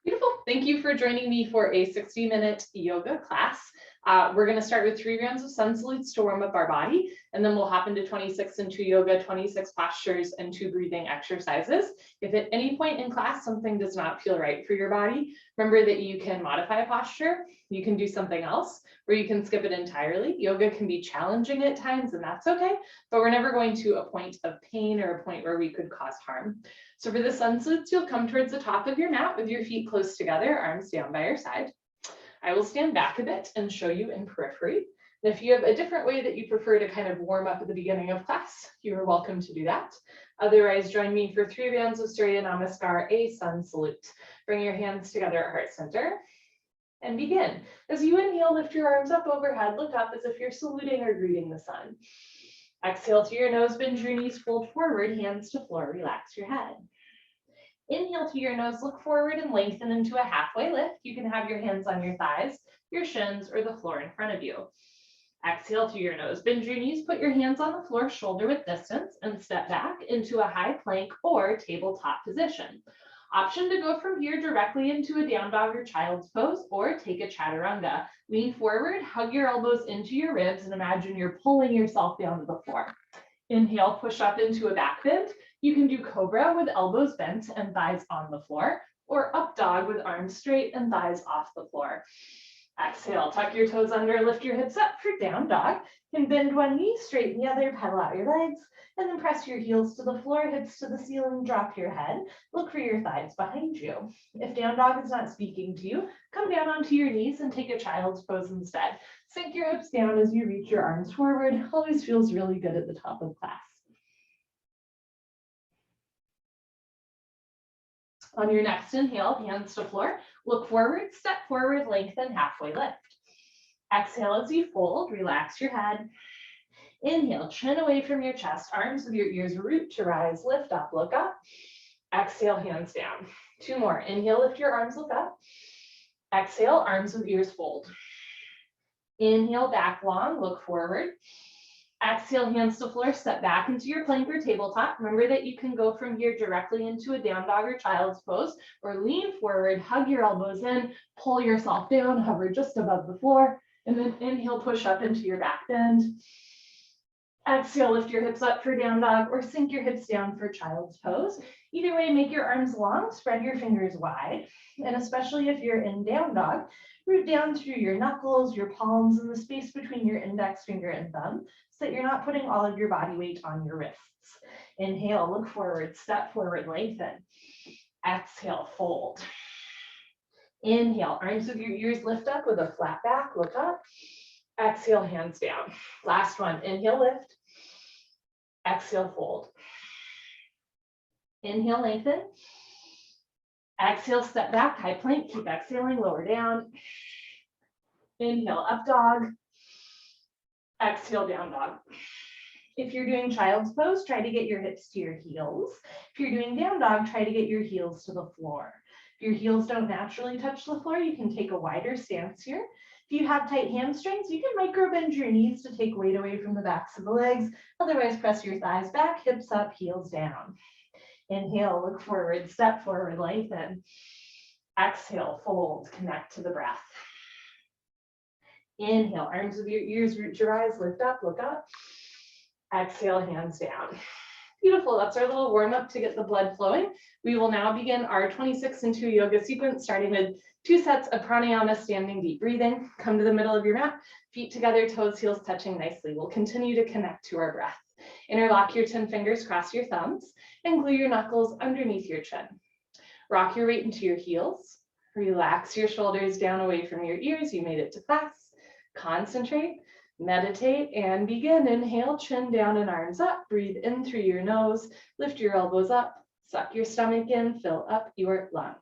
Beautiful. Thank you for joining me for a 60-minute yoga class. We're going to start with 3 rounds of sun salutes to warm up our body, and then we'll hop into 26 into yoga, 26 postures, and 2 breathing exercises. If at any point in class something does not feel right for your body, remember that you can modify a posture, you can do something else, or you can skip it entirely. Yoga can be challenging at times, and that's okay, but we're never going to a point of pain or a point where we could cause harm. So for the sun salutes, you'll come towards the top of your mat with your feet close together, arms down by your side. I will stand back a bit and show you in periphery. And if you have a different way that you prefer to kind of warm up at the beginning of class, you are welcome to do that. Otherwise, join me for 3 rounds of Surya Namaskar, a sun salute. Bring your hands together at heart center and begin. As you inhale, lift your arms up overhead, look up as if you're saluting or greeting the sun. Exhale through your nose, bend your knees, fold forward, hands to floor, relax your head. Inhale to your nose, look forward and lengthen into a halfway lift. You can have your hands on your thighs, your shins, or the floor in front of you. Exhale through your nose, bend your knees, put your hands on the floor, shoulder width distance, and step back into a high plank or tabletop position. Option to go from here directly into a down dog or child's pose, or take a chaturanga. Lean forward, hug your elbows into your ribs, and imagine you're pulling yourself down to the floor. Inhale, push up into a back bend. You can do cobra with elbows bent and thighs on the floor, or up dog with arms straight and thighs off the floor. Exhale, tuck your toes under, lift your hips up for down dog. You can bend one knee, straighten the other, pedal out your legs, and then press your heels to the floor, hips to the ceiling, drop your head. Look for your thighs behind you. If down dog is not speaking to you, come down onto your knees and take a child's pose instead. Sink your hips down as you reach your arms forward. Always feels really good at the top of class. On your next inhale, hands to floor, look forward, step forward, lengthen, halfway lift. Exhale as you fold, relax your head. Inhale, chin away from your chest, arms with your ears root to rise, lift up, look up. Exhale, hands down. 2 more. Inhale, lift your arms, look up. Exhale, arms with ears fold. Inhale, back long, look forward. Exhale, hands to floor, step back into your plank or tabletop. Remember that you can go from here directly into a down dog or child's pose, or lean forward, hug your elbows in, pull yourself down, hover just above the floor, and then inhale, push up into your back bend. Exhale, lift your hips up for down dog, or sink your hips down for child's pose. Either way, make your arms long, spread your fingers wide, and especially if you're in down dog, root down through your knuckles, your palms, and the space between your index finger and thumb, so that you're not putting all of your body weight on your wrists. Inhale, look forward, step forward, lengthen. Exhale, fold. Inhale, arms with your ears lift up with a flat back, look up. Exhale, hands down. Last one, inhale, lift. Exhale, fold. Inhale, lengthen. Exhale, step back, high plank, keep exhaling, lower down. Inhale, up dog. Exhale, down dog. If you're doing child's pose, try to get your hips to your heels. If you're doing down dog, try to get your heels to the floor. If your heels don't naturally touch the floor, you can take a wider stance here. If you have tight hamstrings, you can micro bend your knees to take weight away from the backs of the legs. Otherwise, press your thighs back, hips up, heels down. Inhale, look forward, step forward, lengthen. Exhale, fold, connect to the breath. Inhale, arms with your ears, root your eyes, lift up, look up. Exhale, hands down. Beautiful, that's our little warm up to get the blood flowing. We will now begin our 26 into yoga sequence, starting with 2 sets of pranayama, standing deep breathing. Come to the middle of your mat, feet together, toes, heels touching nicely. We'll continue to connect to our breath. Interlock your 10 fingers, cross your thumbs, and glue your knuckles underneath your chin. Rock your weight into your heels. Relax your shoulders down away from your ears. You made it to class. Concentrate, meditate, and begin. Inhale, chin down and arms up. Breathe in through your nose. Lift your elbows up. Suck your stomach in. Fill up your lungs.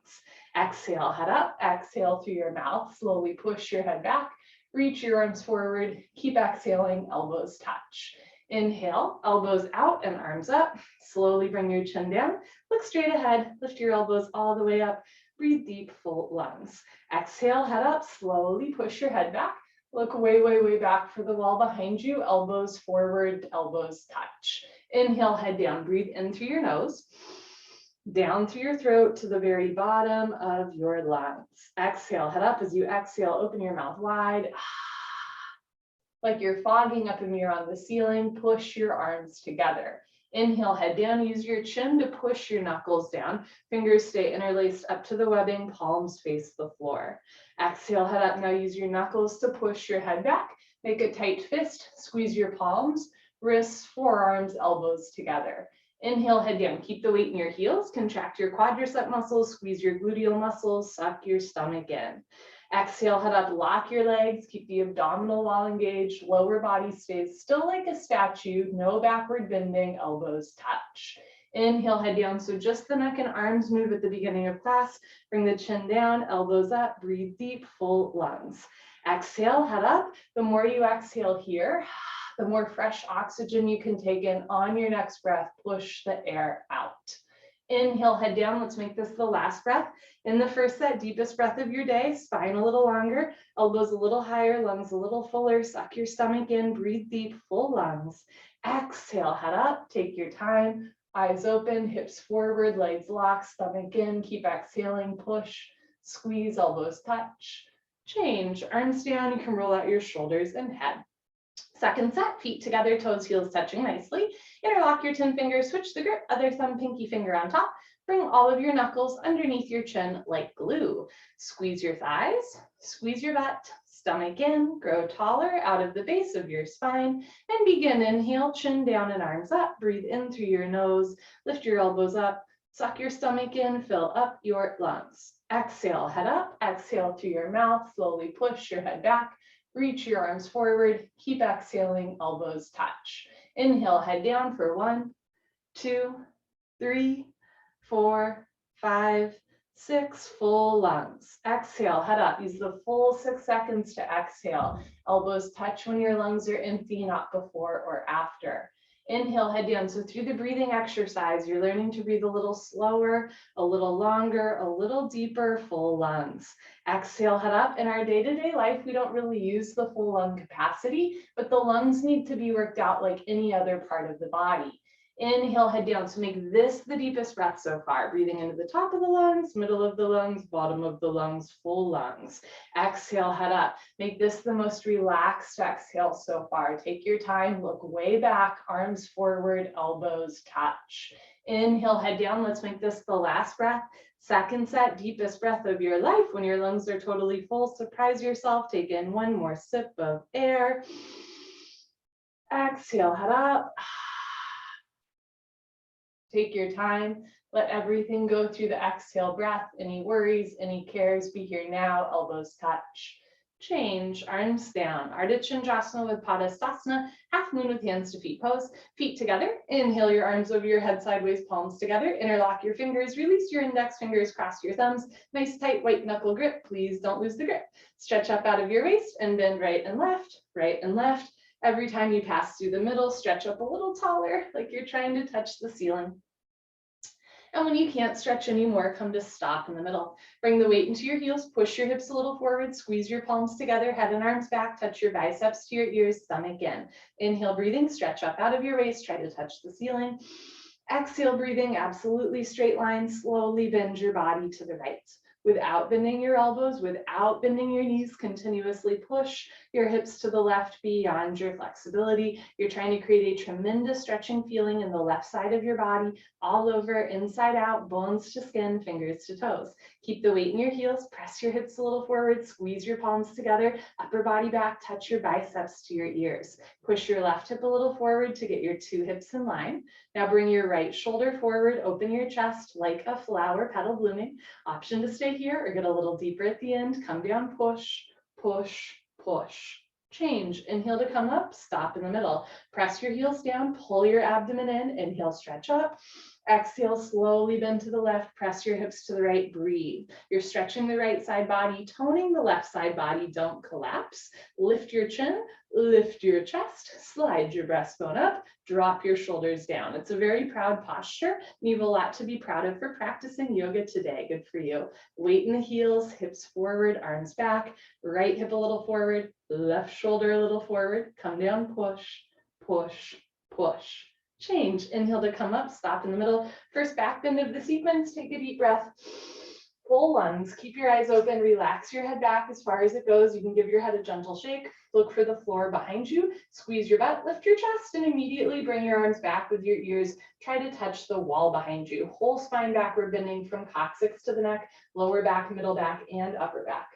Exhale, head up. Exhale through your mouth. Slowly push your head back. Reach your arms forward. Keep exhaling. Elbows touch. Inhale, elbows out and arms up. Slowly bring your chin down. Look straight ahead. Lift your elbows all the way up. Breathe deep, full lungs. Exhale, head up. Slowly push your head back. Look way, way, way back for the wall behind you. Elbows forward, elbows touch. Inhale, head down. Breathe in through your nose. Down through your throat to the very bottom of your lungs. Exhale, head up. As you exhale, open your mouth wide. Like you're fogging up a mirror on the ceiling, push your arms together. Inhale, head down, use your chin to push your knuckles down. Fingers stay interlaced up to the webbing, palms face the floor. Exhale, head up. Now use your knuckles to push your head back. Make a tight fist, squeeze your palms, wrists, forearms, elbows together. Inhale, head down. Keep the weight in your heels. Contract your quadricep muscles, squeeze your gluteal muscles, suck your stomach in. Exhale, head up, lock your legs, keep the abdominal wall engaged, lower body stays still like a statue, no backward bending, elbows touch. Inhale, head down, so just the neck and arms move at the beginning of class. Bring the chin down, elbows up, breathe deep, full lungs. Exhale, head up. The more you exhale here, the more fresh oxygen you can take in. On your next breath, push the air out. Inhale, head down. Let's make this the last breath. In the first set, deepest breath of your day, spine a little longer, elbows a little higher, lungs a little fuller, suck your stomach in, breathe deep, full lungs. Exhale, head up, take your time, eyes open, hips forward, legs locked, stomach in, keep exhaling, push, squeeze, elbows touch. Change, arms down, you can roll out your shoulders and head. Second set, feet together, toes, heels touching nicely. Interlock your 10 fingers, switch the grip, other thumb, pinky finger on top. Bring all of your knuckles underneath your chin like glue. Squeeze your thighs, squeeze your butt, stomach in, grow taller out of the base of your spine, and begin. Inhale, chin down and arms up. Breathe in through your nose, lift your elbows up, suck your stomach in, fill up your lungs. Exhale, head up, exhale through your mouth, slowly push your head back. Reach your arms forward, keep exhaling, elbows touch. Inhale, head down for 1, 2, 3, 4, 5, 6, full lungs. Exhale, head up. Use the full 6 seconds to exhale. Elbows touch when your lungs are empty, not before or after. Inhale, head down. So through the breathing exercise, you're learning to breathe a little slower, a little longer, a little deeper, full lungs. Exhale, head up. In our day-to-day life, we don't really use the full lung capacity, but the lungs need to be worked out like any other part of the body. Inhale, head down. So make this the deepest breath so far. Breathing into the top of the lungs, middle of the lungs, bottom of the lungs, full lungs. Exhale, head up. Make this the most relaxed exhale so far. Take your time, look way back, arms forward, elbows touch. Inhale, head down. Let's make this the last breath. Second set, deepest breath of your life. When your lungs are totally full, surprise yourself. Take in one more sip of air. Exhale, head up. Take your time, let everything go through the exhale breath. Any worries, any cares, be here now, elbows touch. Change, arms down. Ardha Chandrasana with Padasana, half moon with hands to feet pose. Feet together, inhale your arms over your head sideways, palms together. Interlock your fingers, release your index fingers, cross your thumbs. Nice tight white knuckle grip, please don't lose the grip. Stretch up out of your waist and bend right and left, right and left. Every time you pass through the middle, stretch up a little taller, like you're trying to touch the ceiling. And when you can't stretch anymore, come to stop in the middle. Bring the weight into your heels, push your hips a little forward, squeeze your palms together, head and arms back, touch your biceps to your ears, stomach in. Inhale, breathing, stretch up out of your waist, try to touch the ceiling. Exhale, breathing, absolutely straight line, slowly bend your body to the right. Without bending your elbows, without bending your knees, continuously push your hips to the left beyond your flexibility. You're trying to create a tremendous stretching feeling in the left side of your body, all over, inside out, bones to skin, fingers to toes. Keep the weight in your heels, press your hips a little forward, squeeze your palms together, upper body back, touch your biceps to your ears. Push your left hip a little forward to get your 2 hips in line. Now bring your right shoulder forward, open your chest like a flower petal blooming. Option to stay here or get a little deeper at the end. Come down, push, push, push. Change. Inhale to come up, stop in the middle. Press your heels down, pull your abdomen in, inhale, stretch up. Exhale, slowly bend to the left, press your hips to the right, breathe. You're stretching the right side body, toning the left side body, don't collapse. Lift your chin, lift your chest, slide your breastbone up, drop your shoulders down. It's a very proud posture, and you have a lot to be proud of for practicing yoga today. Good for you. Weight in the heels, hips forward, arms back, right hip a little forward, left shoulder a little forward, come down, push, push, push. change. Inhale to come up, stop in the middle. First back bend of the sequence, take a deep breath. Full lungs, keep your eyes open, relax your head back as far as it goes. You can give your head a gentle shake, look for the floor behind you, squeeze your butt, lift your chest, and immediately bring your arms back with your ears. Try to touch the wall behind you. Whole spine backward bending from coccyx to the neck, lower back, middle back, and upper back.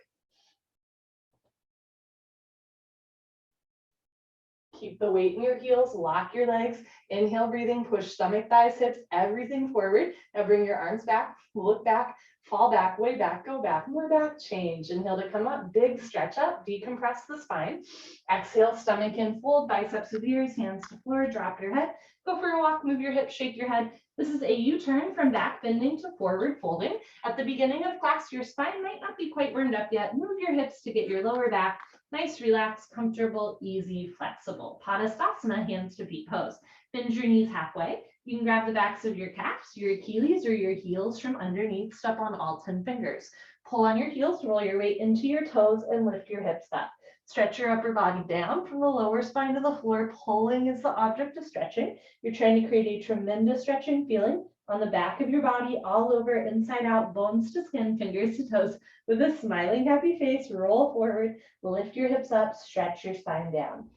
Keep the weight in your heels, lock your legs, inhale, breathing, push stomach, thighs, hips, everything forward. Now bring your arms back, look back, fall back, way back, go back, more back, change. Inhale to come up, big stretch up, decompress the spine. Exhale, stomach in, fold, biceps with ears, hands to floor, drop your head. Go for a walk, move your hips, shake your head. This is a U-turn from back bending to forward folding. At the beginning of class, your spine might not be quite warmed up yet. Move your hips to get your lower back nice, relaxed, comfortable, easy, flexible. Padasana, hands to feet pose. Bend your knees halfway. You can grab the backs of your calves, your Achilles, or your heels from underneath. Step on all 10 fingers. Pull on your heels, roll your weight into your toes, and lift your hips up. Stretch your upper body down from the lower spine to the floor. Pulling is the object of stretching. You're trying to create a tremendous stretching feeling on the back of your body, all over, inside out, bones to skin, fingers to toes. With a smiling, happy face, roll forward, lift your hips up, stretch your spine down.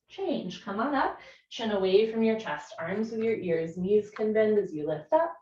Change, come on up, chin away from your chest, arms with your ears, knees can bend as you lift up.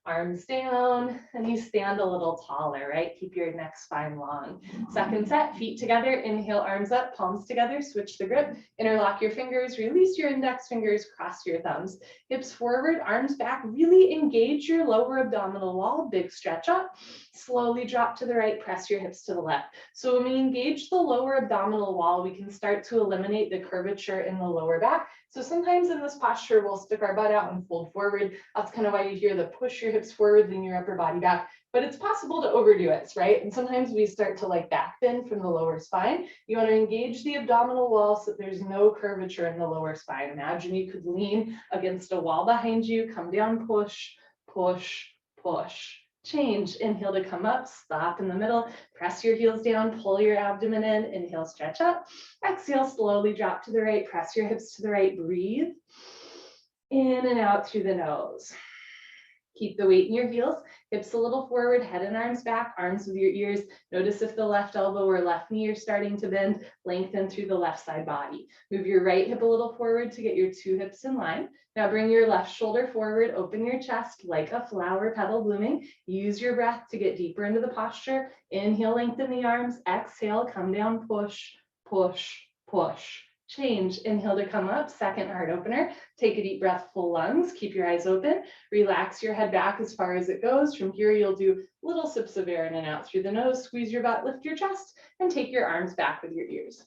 Arms down, and you stand a little taller, right? Keep your neck spine long. Second set, feet together, inhale, arms up, palms together, switch the grip, interlock your fingers, release your index fingers, cross your thumbs, hips forward, arms back, really engage your lower abdominal wall, big stretch up, slowly drop to the right, press your hips to the left. So when we engage the lower abdominal wall, we can start to eliminate the curvature in the lower back. So sometimes in this posture, we'll stick our butt out and fold forward. That's kind of why you hear the push your hips forward, lean your upper body back, but it's possible to overdo it, right? And sometimes we start to like back bend from the lower spine. You want to engage the abdominal wall so that there's no curvature in the lower spine. Imagine you could lean against a wall behind you, come down, push, push, push. Change, inhale to come up, stop in the middle, press your heels down, pull your abdomen in, inhale, stretch up, exhale, slowly drop to the right, press your hips to the right, breathe in and out through the nose. Keep the weight in your heels, hips a little forward, head and arms back, arms with your ears. Notice if the left elbow or left knee are starting to bend, lengthen through the left side body. Move your right hip a little forward to get your two hips in line. Now bring your left shoulder forward, open your chest like a flower petal blooming. Use your breath to get deeper into the posture. Inhale, lengthen the arms. Exhale, come down, push, push, push. Change, inhale to come up, second heart opener. Take a deep breath, full lungs, keep your eyes open. Relax your head back as far as it goes. From here, you'll do little sips of air in and out through the nose, squeeze your butt, lift your chest, and take your arms back with your ears.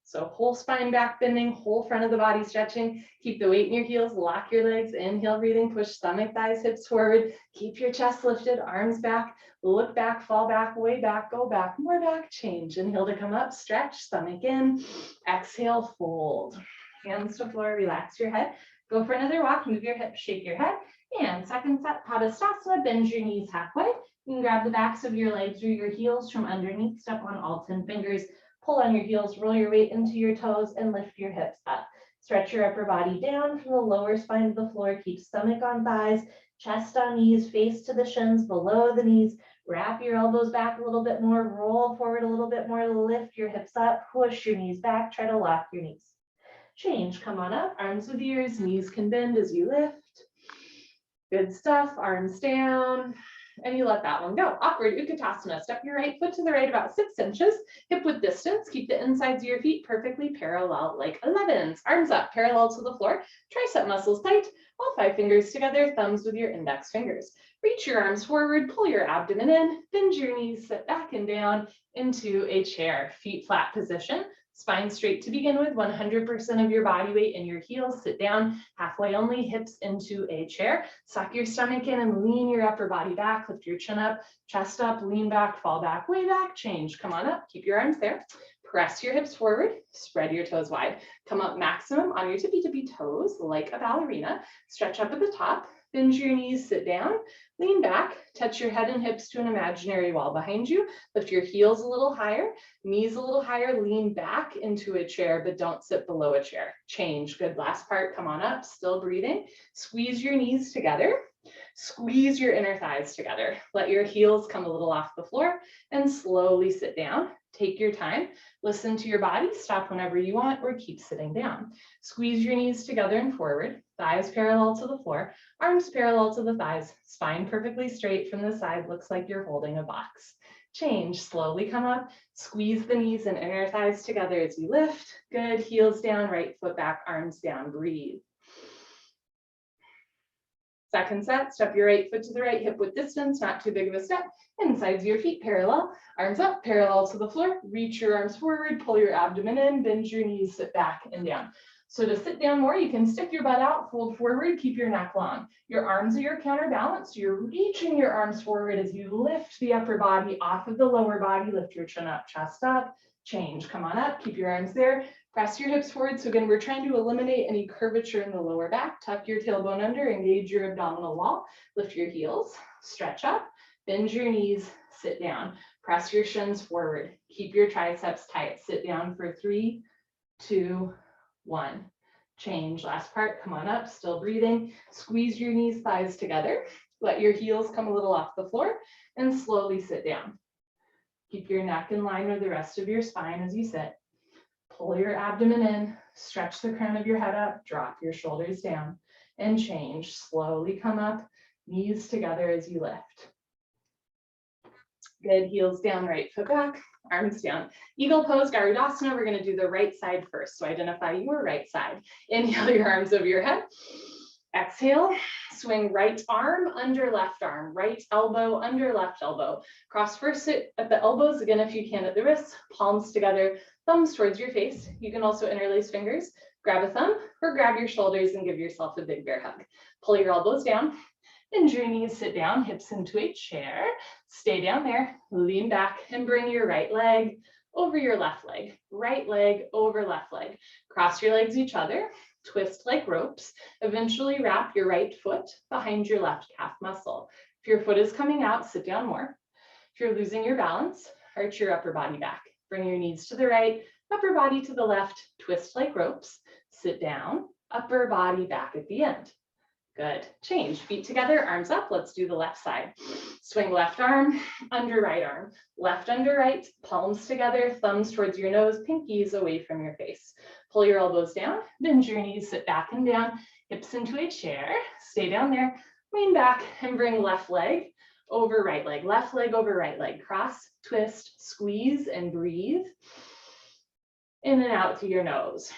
So whole spine back bending, whole front of the body stretching. Keep the weight in your heels, lock your legs, inhale, breathing, push stomach, thighs, hips forward. Keep your chest lifted, arms back, look back, fall back, way back, go back, more back, change. Inhale to come up, stretch, stomach in. Exhale, fold. Hands to floor, relax your head. Go for another walk, move your hips, shake your head. And second set, Padasana, bend your knees halfway. You can grab the backs of your legs or your heels from underneath, step on all 10 fingers. Pull on your heels, roll your weight into your toes, and lift your hips up. Stretch your upper body down from the lower spine to the floor. Keep stomach on thighs, chest on knees, face to the shins, below the knees. Wrap your elbows back a little bit more, roll forward a little bit more, lift your hips up, push your knees back, try to lock your knees. Change, come on up, arms with ears, knees can bend as you lift. Good stuff, arms down. And you let that one go. Awkward Utkatasana. Step your right foot to the right about 6 inches, hip width distance. Keep the insides of your feet perfectly parallel like 11s. Arms up, parallel to the floor. Tricep muscles tight. All 5 fingers together, thumbs with your index fingers. Reach your arms forward, pull your abdomen in, bend your knees, sit back and down into a chair. Feet flat position. Spine straight to begin with, 100% of your body weight in your heels. Sit down, halfway only, hips into a chair. Suck your stomach in and lean your upper body back. Lift your chin up, chest up, lean back, fall back, way back, change. Come on up, keep your arms there. Press your hips forward, spread your toes wide. Come up maximum on your tippy toes like a ballerina. Stretch up at the top, bend your knees, sit down, lean back, touch your head and hips to an imaginary wall behind you. Lift your heels a little higher, knees a little higher, lean back into a chair, but don't sit below a chair. Change, good, last part, come on up, still breathing. Squeeze your knees together. Squeeze your inner thighs together. Let your heels come a little off the floor and slowly sit down. Take your time, listen to your body, stop whenever you want, or keep sitting down. Squeeze your knees together and forward, thighs parallel to the floor, arms parallel to the thighs, spine perfectly straight from the side, looks like you're holding a box. Change, slowly come up, squeeze the knees and inner thighs together as you lift. Good, heels down, right foot back, arms down, breathe. Second set, step your right foot to the right hip width distance, not too big of a step. Insides of your feet parallel, arms up, parallel to the floor. Reach your arms forward, pull your abdomen in, bend your knees, sit back and down. So to sit down more, you can stick your butt out, fold forward, keep your neck long. Your arms are your counterbalance. You're reaching your arms forward as you lift the upper body off of the lower body. Lift your chin up, chest up. Change, come on up, keep your arms there. Press your hips forward. So again, we're trying to eliminate any curvature in the lower back. Tuck your tailbone under, engage your abdominal wall. Lift your heels, stretch up, bend your knees, sit down. Press your shins forward. Keep your triceps tight. Sit down for 3, 2, 1. Change, last part, come on up, still breathing. Squeeze your knees, thighs together. Let your heels come a little off the floor and slowly sit down. Keep your neck in line with the rest of your spine as you sit. Pull your abdomen in, stretch the crown of your head up, drop your shoulders down, and change. Slowly come up, knees together as you lift. Good, heels down, right foot back, arms down. Eagle pose, Garudasana, we're gonna do the right side first. So identify your right side. Inhale your arms over your head. Exhale, swing right arm under left arm, right elbow under left elbow. Cross first, sit at the elbows, again if you can at the wrists, palms together, thumbs towards your face. You can also interlace fingers, grab a thumb or grab your shoulders and give yourself a big bear hug. Pull your elbows down, bend your knees, sit down, hips into a chair. Stay down there, lean back and bring your right leg over your left leg. Right leg over left leg. Cross your legs each other. Twist like ropes. Eventually wrap your right foot behind your left calf muscle. If your foot is coming out, sit down more. If you're losing your balance, arch your upper body back. Bring your knees to the right, upper body to the left, twist like ropes, sit down, upper body back at the end. Good, change, feet together, arms up, let's do the left side. Swing left arm, under right arm, left under right, palms together, thumbs towards your nose, pinkies away from your face. Pull your elbows down, bend your knees, sit back and down, hips into a chair, stay down there, lean back and bring left leg over right leg, left leg over right leg, cross, twist, squeeze and breathe. In and out through your nose.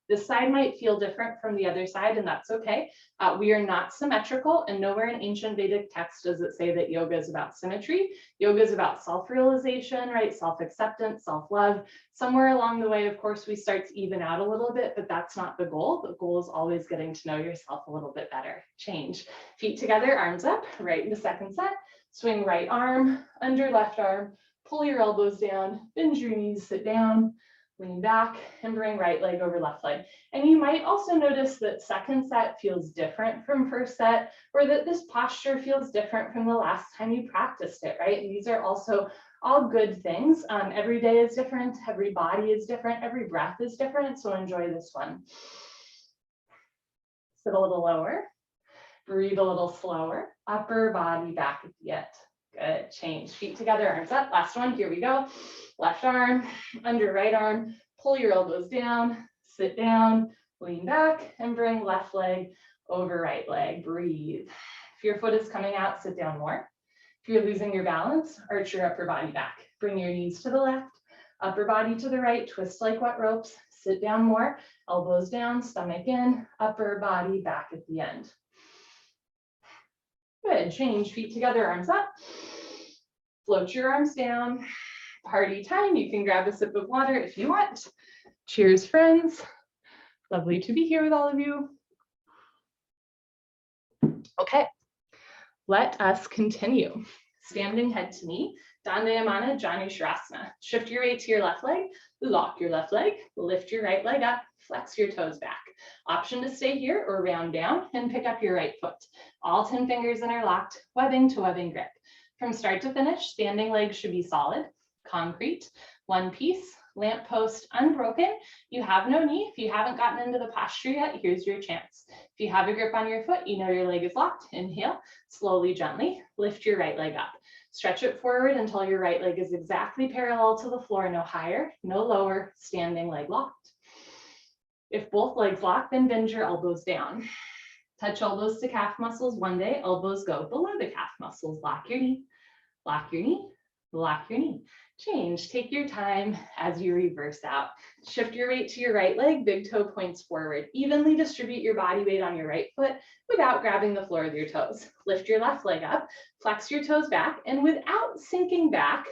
This side might feel different from the other side, and that's okay. We are not symmetrical, and nowhere in ancient Vedic text does it say that yoga is about symmetry. Yoga is about self-realization, right? Self-acceptance, self-love. Somewhere along the way, of course, we start to even out a little bit, but that's not the goal. The goal is always getting to know yourself a little bit better. Change. Feet together, arms up, right in the second set. Swing right arm, under left arm. Pull your elbows down, bend your knees, sit down. Lean back and bring right leg over left leg. And you might also notice that second set feels different from first set, or that this posture feels different from the last time you practiced it, right? And these are also all good things. Every day is different, every body is different, every breath is different, so enjoy this one. Sit a little lower, breathe a little slower, upper body back at the end. Good, change, feet together, arms up. Last one, here we go. Left arm, under right arm, pull your elbows down, sit down, lean back, and bring left leg over right leg, breathe. If your foot is coming out, sit down more. If you're losing your balance, arch your upper body back. Bring your knees to the left, upper body to the right, twist like wet ropes, sit down more, elbows down, stomach in, upper body back at the end. Good, change, feet together, arms up. Float your arms down. Party time, you can grab a sip of water if you want. Cheers, friends. Lovely to be here with all of you. Okay, let us continue. Standing head to knee, Dandayamana Janushrasana. Shift your weight to your left leg, lock your left leg, lift your right leg up, flex your toes back. Option to stay here or round down and pick up your right foot. All 10 fingers interlocked, webbing to webbing grip. From start to finish, standing legs should be solid, concrete, one piece, lamp post unbroken. You have no knee. If you haven't gotten into the posture yet, here's your chance. If you have a grip on your foot, you know your leg is locked. Inhale, slowly, gently, lift your right leg up. Stretch it forward until your right leg is exactly parallel to the floor, no higher, no lower, standing leg locked. If both legs lock, then bend your elbows down. Touch elbows to calf muscles one day, elbows go below the calf muscles. Lock your knee, lock your knee, lock your knee. Change, take your time as you reverse out. Shift your weight to your right leg, big toe points forward. Evenly distribute your body weight on your right foot without grabbing the floor with your toes. Lift your left leg up, flex your toes back, and without sinking back,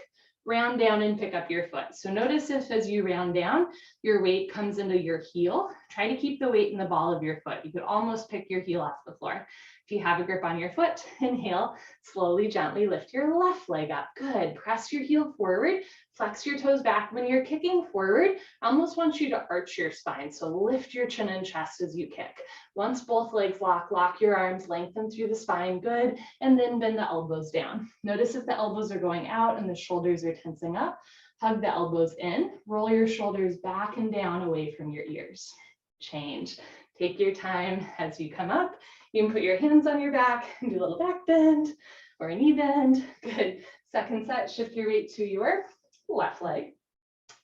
round down and pick up your foot. So notice if as you round down, your weight comes into your heel. Try to keep the weight in the ball of your foot. You could almost pick your heel off the floor. If you have a grip on your foot, inhale, slowly, gently lift your left leg up. Good. Press your heel forward, flex your toes back. When you're kicking forward, I almost want you to arch your spine. So lift your chin and chest as you kick. Once both legs lock your arms, lengthen through the spine. Good. And then bend the elbows down. Notice if the elbows are going out and the shoulders are tensing up. Hug the elbows in. Roll your shoulders back and down away from your ears. Change. Take your time as you come up. You can put your hands on your back and do a little back bend or a knee bend. Good. Second set, shift your weight to your left leg.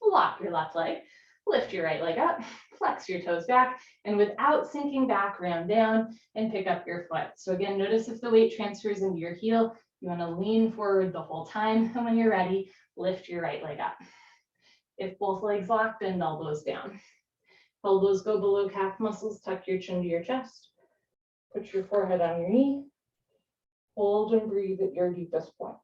Lock your left leg. Lift your right leg up. Flex your toes back. And without sinking back, round down and pick up your foot. So again, notice if the weight transfers into your heel. You want to lean forward the whole time. And when you're ready, lift your right leg up. If both legs lock, bend elbows down. Elbows go below calf muscles. Tuck your chin to your chest. Put your forehead on your knee. Hold and breathe at your deepest point.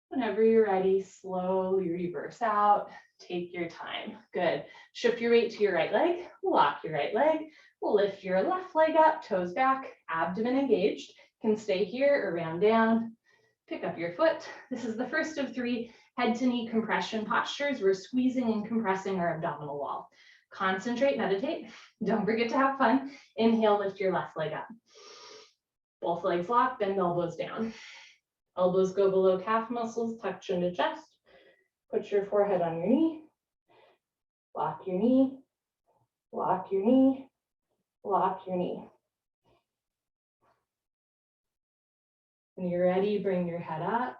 Whenever you're ready, slowly reverse out. Take your time. Good. Shift your weight to your right leg. Lock your right leg. Lift your left leg up, toes back, abdomen engaged. Can stay here or round down. Pick up your foot. This is the first of 3 head to knee compression postures. We're squeezing and compressing our abdominal wall. Concentrate, meditate. Don't forget to have fun. Inhale, lift your left leg up. Both legs lock, bend elbows down. Elbows go below calf muscles, tuck chin to chest. Put your forehead on your knee. Lock your knee. Lock your knee. Lock your knee. When you're ready, bring your head up,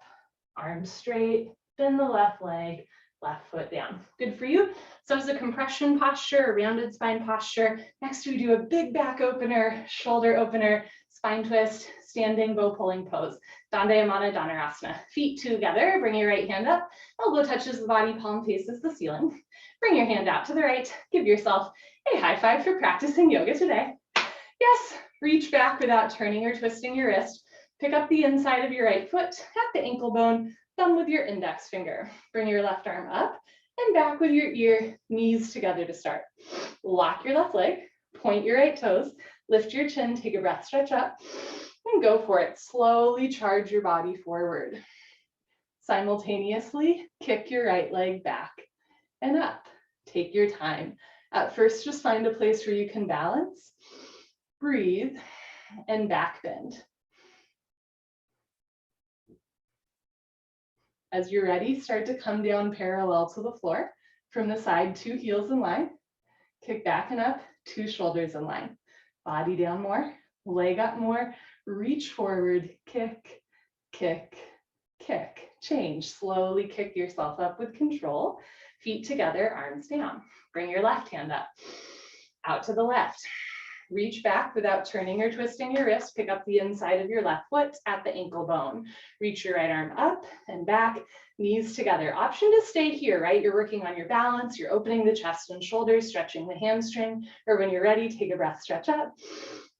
arms straight, bend the left leg, left foot down. Good for you. So it's a compression posture, a rounded spine posture. Next, we do a big back opener, shoulder opener, spine twist, standing bow pulling pose. Dandayamana Dhanurasana. Feet together, bring your right hand up, elbow touches the body, palm faces the ceiling. Bring your hand out to the right, give yourself a high five for practicing yoga today. Yes, reach back without turning or twisting your wrist. Pick up the inside of your right foot at the ankle bone, thumb with your index finger. Bring your left arm up and back with your ear, knees together to start. Lock your left leg, point your right toes, lift your chin, take a breath, stretch up, and go for it. Slowly charge your body forward. Simultaneously, kick your right leg back and up. Take your time. At first, just find a place where you can balance, breathe, and back bend. As you're ready, start to come down parallel to the floor. From the side, 2 heels in line. Kick back and up, 2 shoulders in line. Body down more, leg up more. Reach forward, kick, kick, kick. Change. Slowly kick yourself up with control. Feet together, arms down. Bring your left hand up. Out to the left. Reach back without turning or twisting your wrist. Pick up the inside of your left foot at the ankle bone. Reach your right arm up and back, knees together. Option to stay here, right? You're working on your balance. You're opening the chest and shoulders, stretching the hamstring. Or when you're ready, take a breath, stretch up,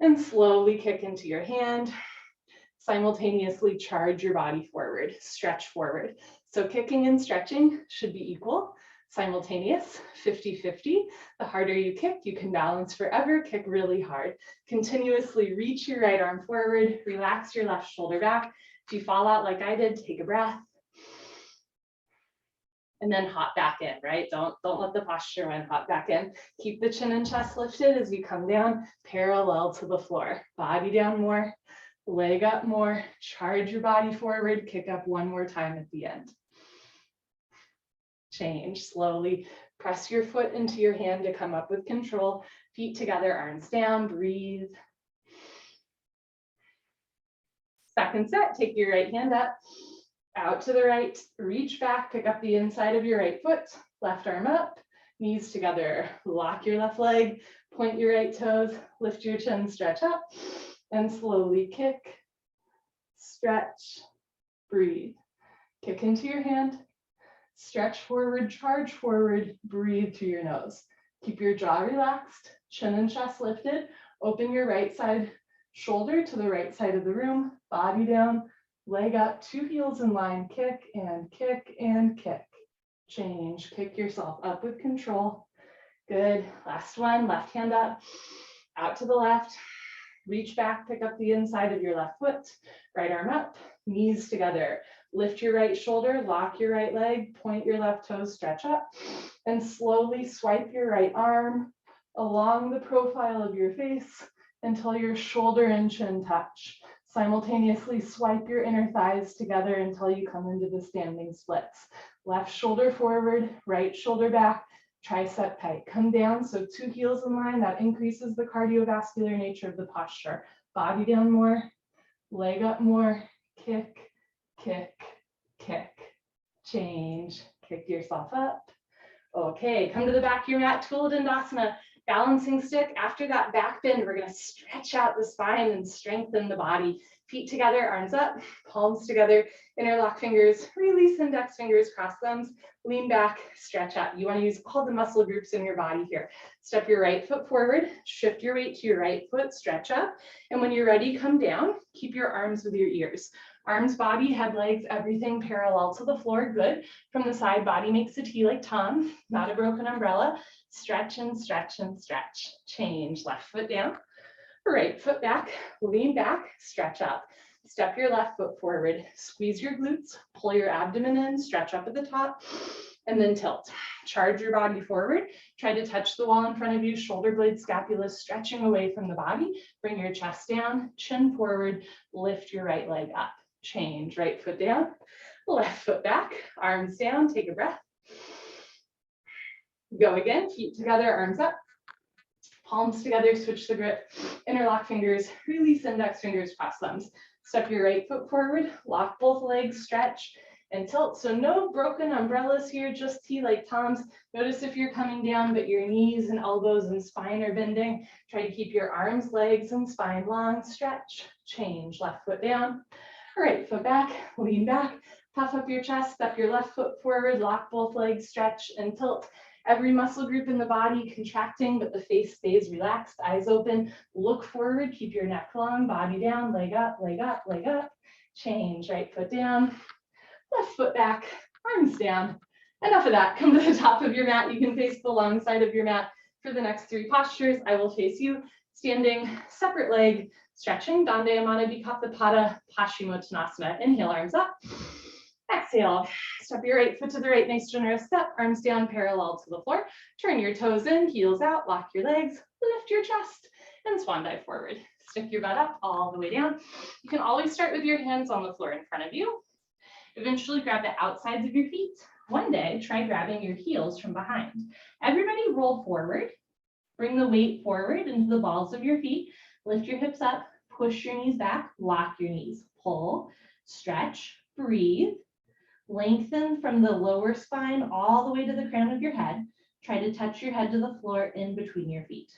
and slowly kick into your hand. Simultaneously charge your body forward, stretch forward. So kicking and stretching should be equal. Simultaneous, 50-50. The harder you kick, you can balance forever, kick really hard. Continuously reach your right arm forward, relax your left shoulder back. If you fall out like I did, take a breath. And then hop back in, right? Don't let the posture win, hop back in. Keep the chin and chest lifted as you come down parallel to the floor. Body down more, leg up more, charge your body forward, kick up one more time at the end. Change slowly, press your foot into your hand to come up with control. Feet together, arms down, breathe. Second set, take your right hand up. Out to the right, reach back, pick up the inside of your right foot, left arm up, knees together, lock your left leg, point your right toes, lift your chin, stretch up, and slowly kick, stretch, breathe. Kick into your hand, stretch forward, charge forward, breathe through your nose. Keep your jaw relaxed, chin and chest lifted, open your right side shoulder to the right side of the room, body down, leg up, two heels in line, kick and kick and kick. Change, kick yourself up with control. Good, last one, left hand up, out to the left, reach back, pick up the inside of your left foot, right arm up, knees together. Lift your right shoulder, lock your right leg, point your left toes, stretch up, and slowly swipe your right arm along the profile of your face until your shoulder and chin touch. Simultaneously swipe your inner thighs together until you come into the standing splits. Left shoulder forward, right shoulder back, tricep tight. Come down, so two heels in line. That increases the cardiovascular nature of the posture. Body down more, leg up more, kick, kick, kick. Change, kick yourself up. Okay, come to the back of your mat, Tula Dandasana. Balancing stick. After that back bend, we're going to stretch out the spine and strengthen the body. Feet together, arms up, palms together, interlock fingers, release index fingers, cross thumbs, lean back, stretch out. You want to use all the muscle groups in your body here. Step your right foot forward, shift your weight to your right foot, stretch up. And when you're ready, come down. Keep your arms with your ears. Arms, body, head, legs, everything parallel to the floor. Good. From the side, body makes a T like Tom, not a broken umbrella. Stretch and stretch and stretch. Change, left foot down, right foot back, lean back, stretch up. Step your left foot forward, squeeze your glutes, pull your abdomen in, stretch up at the top, and then tilt. Charge your body forward. Try to touch the wall in front of you, shoulder blade, scapula stretching away from the body. Bring your chest down, chin forward, lift your right leg up. Change, right foot down, left foot back, arms down, take a breath. Go again, feet together, arms up, palms together, switch the grip, interlock fingers, release index fingers, cross thumbs. Step your right foot forward, lock both legs, stretch and tilt. So no broken umbrellas here, just T like Tom's. Notice if you're coming down, but your knees and elbows and spine are bending. Try to keep your arms, legs, and spine long, stretch, change, left foot down, right foot back, lean back, puff up your chest, step your left foot forward, lock both legs, stretch and tilt. Every muscle group in the body contracting, but the face stays relaxed, eyes open, look forward, keep your neck long, body down, leg up, leg up, leg up. Change, right foot down, left foot back, arms down. Enough of that, come to the top of your mat. You can face the long side of your mat for the next three postures. I will face you, standing, separate leg, stretching, Dandayamana Bikapapada, Pashimotonasana. Inhale, arms up. Exhale, step your right foot to the right, nice generous step, arms down parallel to the floor. Turn your toes in, heels out, lock your legs, lift your chest, and swan dive forward. Stick your butt up all the way down. You can always start with your hands on the floor in front of you. Eventually grab the outsides of your feet. One day, try grabbing your heels from behind. Everybody roll forward. Bring the weight forward into the balls of your feet. Lift your hips up, push your knees back, lock your knees. Pull, stretch, breathe. Lengthen from the lower spine all the way to the crown of your head. Try to touch your head to the floor in between your feet.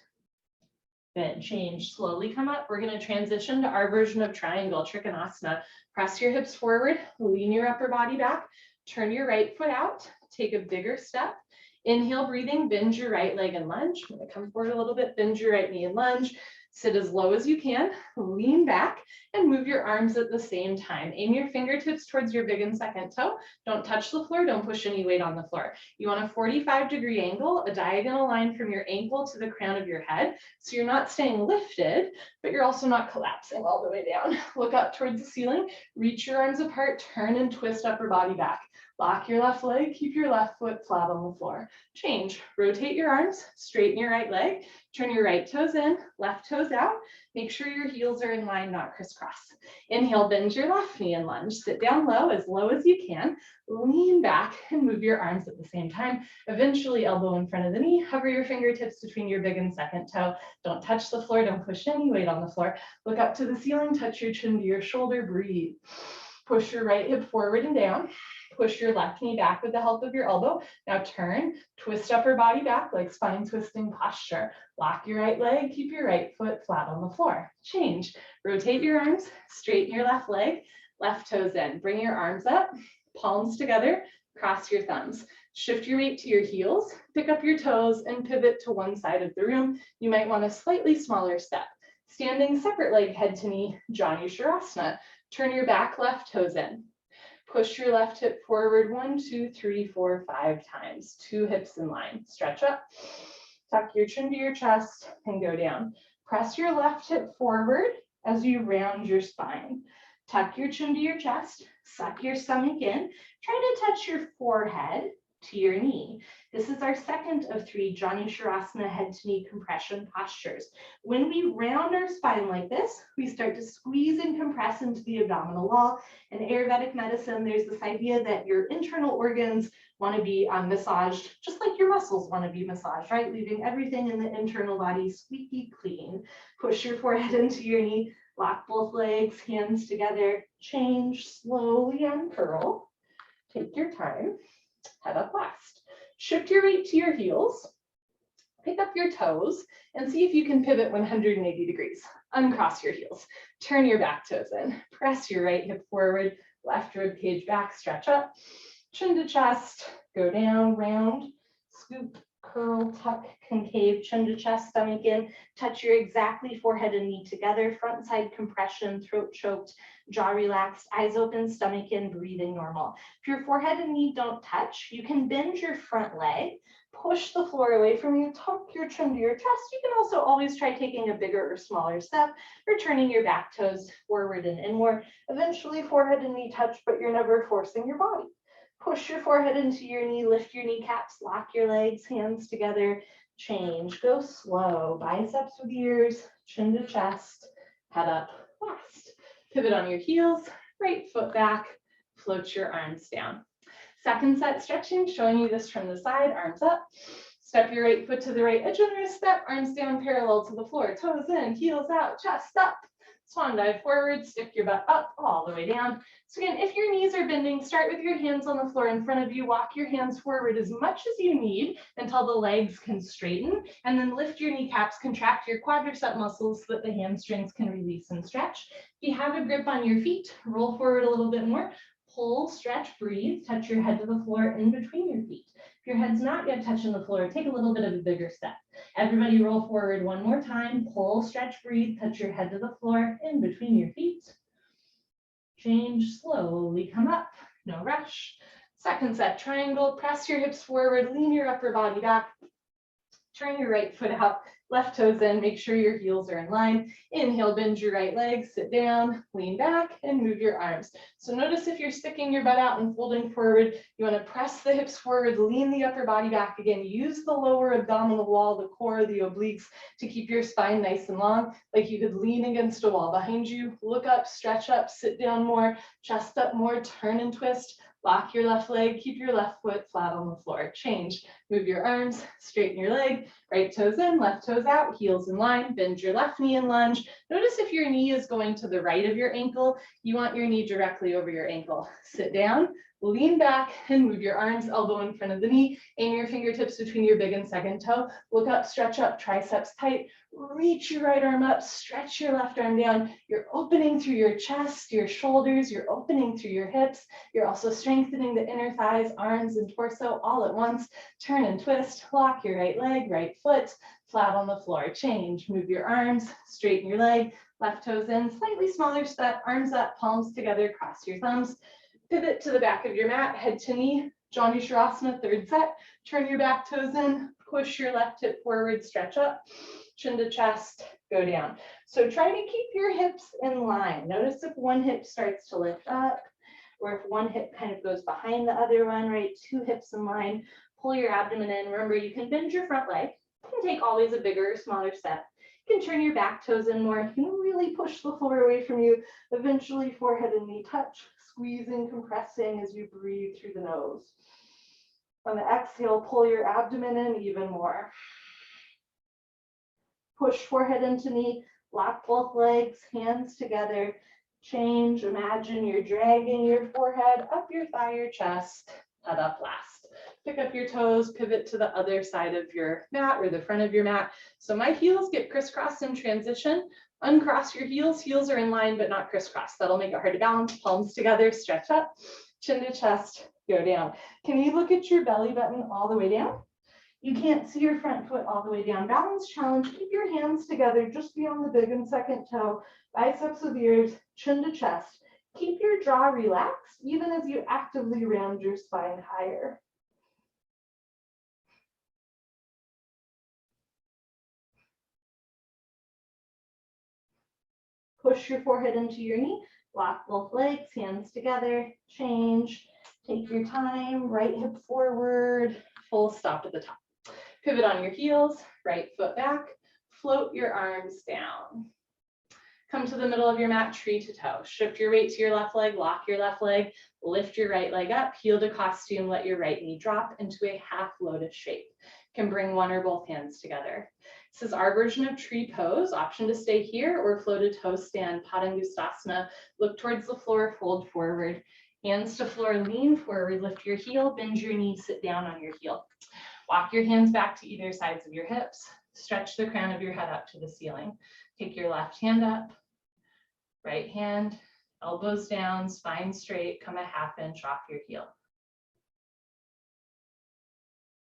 Good, change, slowly come up. We're gonna transition to our version of triangle, Trikonasana. Press your hips forward, lean your upper body back, turn your right foot out, take a bigger step. Inhale, breathing, bend your right leg and lunge. I'm gonna come forward a little bit, bend your right knee and lunge. Sit as low as you can, lean back, and move your arms at the same time. Aim your fingertips towards your big and second toe. Don't touch the floor, don't push any weight on the floor. You want a 45-degree angle, a diagonal line from your ankle to the crown of your head. So you're not staying lifted, but you're also not collapsing all the way down. Look up towards the ceiling, reach your arms apart, turn and twist upper body back. Lock your left leg, keep your left foot flat on the floor. Change, rotate your arms, straighten your right leg, turn your right toes in, left toes out. Make sure your heels are in line, not crisscross. Inhale, bend your left knee and lunge. Sit down low as you can. Lean back and move your arms at the same time. Eventually elbow in front of the knee. Hover your fingertips between your big and second toe. Don't touch the floor, don't push any weight on the floor. Look up to the ceiling, touch your chin to your shoulder, breathe. Push your right hip forward and down. Push your left knee back with the help of your elbow. Now turn, twist upper body back like spine twisting posture. Lock your right leg, keep your right foot flat on the floor. Change, rotate your arms, straighten your left leg, left toes in. Bring your arms up, palms together, cross your thumbs. Shift your weight to your heels, pick up your toes and pivot to one side of the room. You might want a slightly smaller step. Standing separate leg head to knee, Janusharasana. Turn your back left toes in. Push your left hip forward 1, 2, 3, 4, 5 times. 2 hips in line. Stretch up. Tuck your chin to your chest and go down. Press your left hip forward as you round your spine. Tuck your chin to your chest. Suck your stomach in. Try to touch your forehead to your knee. This is our second of 3 Janusharasana head to knee compression postures. When we round our spine like this, we start to squeeze and compress into the abdominal wall. In Ayurvedic medicine, there's this idea that your internal organs want to be massaged, just like your muscles want to be massaged, right? Leaving everything in the internal body squeaky clean. Push your forehead into your knee, lock both legs, hands together, change, slowly uncurl. Take your time. Head up last. Shift your weight to your heels. Pick up your toes and see if you can pivot 180 degrees. Uncross your heels. Turn your back toes in. Press your right hip forward, left rib cage back, stretch up. Chin to chest, go down, round, scoop, curl, tuck, concave, chin to chest, stomach in. Touch your exactly forehead and knee together. Front side compression, throat choked, jaw relaxed, eyes open, stomach in, breathing normal. If your forehead and knee don't touch, you can bend your front leg, push the floor away from you, tuck your chin to your chest. You can also always try taking a bigger or smaller step, or turning your back toes forward and inward. Eventually forehead and knee touch, but you're never forcing your body. Push your forehead into your knee, lift your kneecaps, lock your legs, hands together, change, go slow, biceps with ears, chin to chest, head up, last. Pivot on your heels, right foot back, float your arms down. Second set stretching, showing you this from the side, arms up. Step your right foot to the right, a generous step, arms down parallel to the floor, toes in, heels out, chest up. Swan dive forward, stick your butt up all the way down. So again, if your knees are bending, start with your hands on the floor in front of you, walk your hands forward as much as you need until the legs can straighten, and then lift your kneecaps, contract your quadricep muscles so that the hamstrings can release and stretch. If you have a grip on your feet, roll forward a little bit more, pull, stretch, breathe, touch your head to the floor in between your feet. If your head's not yet touching the floor, take a little bit of a bigger step. Everybody roll forward one more time, pull, stretch, breathe, touch your head to the floor in between your feet. Change, slowly come up, no rush. Second set, triangle, press your hips forward, lean your upper body back, turn your right foot out, left toes in, make sure your heels are in line. Inhale, bend your right leg, sit down, lean back, and move your arms. So notice if you're sticking your butt out and folding forward, you want to press the hips forward, lean the upper body back again. Use the lower abdominal wall, the core, the obliques, to keep your spine nice and long, like you could lean against a wall behind you. Look up, stretch up, sit down more, chest up more, turn and twist. Lock your left leg, keep your left foot flat on the floor. Change, move your arms, straighten your leg, right toes in, left toes out, heels in line, bend your left knee and lunge. Notice if your knee is going to the right of your ankle, you want your knee directly over your ankle. Sit down, Lean back and move your arms, elbow in front of the knee. Aim your fingertips between your big and second toe. Look up, stretch up, triceps tight. Reach your right arm up, stretch your left arm down. You're opening through your chest, your shoulders. You're opening through your hips. You're also strengthening the inner thighs, arms, and torso all at once. Turn and twist. Lock your right leg, right foot, flat on the floor. Change. Move your arms, straighten your leg, left toes in, slightly smaller step, arms up, palms together, cross your thumbs. Pivot to the back of your mat, head to knee, Shavasana, third set. Turn your back toes in, push your left hip forward, stretch up, chin to chest, go down. So try to keep your hips in line. Notice if one hip starts to lift up, or if one hip kind of goes behind the other one, right? Two hips in line, pull your abdomen in. Remember, you can bend your front leg. You can take always a bigger or smaller step. You can turn your back toes in more. You can really push the floor away from you. Eventually, forehead and knee touch. Squeezing, compressing as you breathe through the nose. On the exhale, pull your abdomen in even more. Push forehead into knee, lock both legs, hands together. Change, imagine you're dragging your forehead up your thigh or chest, head up last. Pick up your toes, pivot to the other side of your mat or the front of your mat. So my heels get crisscrossed in transition. Uncross your heels. Heels are in line, but not crisscross. That'll make it hard to balance. Palms together, stretch up, chin to chest, go down. Can you look at your belly button all the way down? You can't see your front foot all the way down. Balance challenge. Keep your hands together just beyond the big and second toe. Biceps of ears, chin to chest. Keep your jaw relaxed, even as you actively round your spine higher. Push your forehead into your knee, lock both legs, hands together, change, take your time, right hip forward, full stop at the top. Pivot on your heels, right foot back, float your arms down. Come to the middle of your mat, tree to toe. Shift your weight to your left leg, lock your left leg, lift your right leg up, heel to costume, let your right knee drop into a half lotus shape. You can bring one or both hands together. This is our version of tree pose. Option to stay here or float a toe stand, Pavana Mutasana. Look towards the floor, fold forward. Hands to floor, lean forward, lift your heel, bend your knee, sit down on your heel. Walk your hands back to either sides of your hips. Stretch the crown of your head up to the ceiling. Take your left hand up, right hand, elbows down, spine straight, come a half inch off your heel.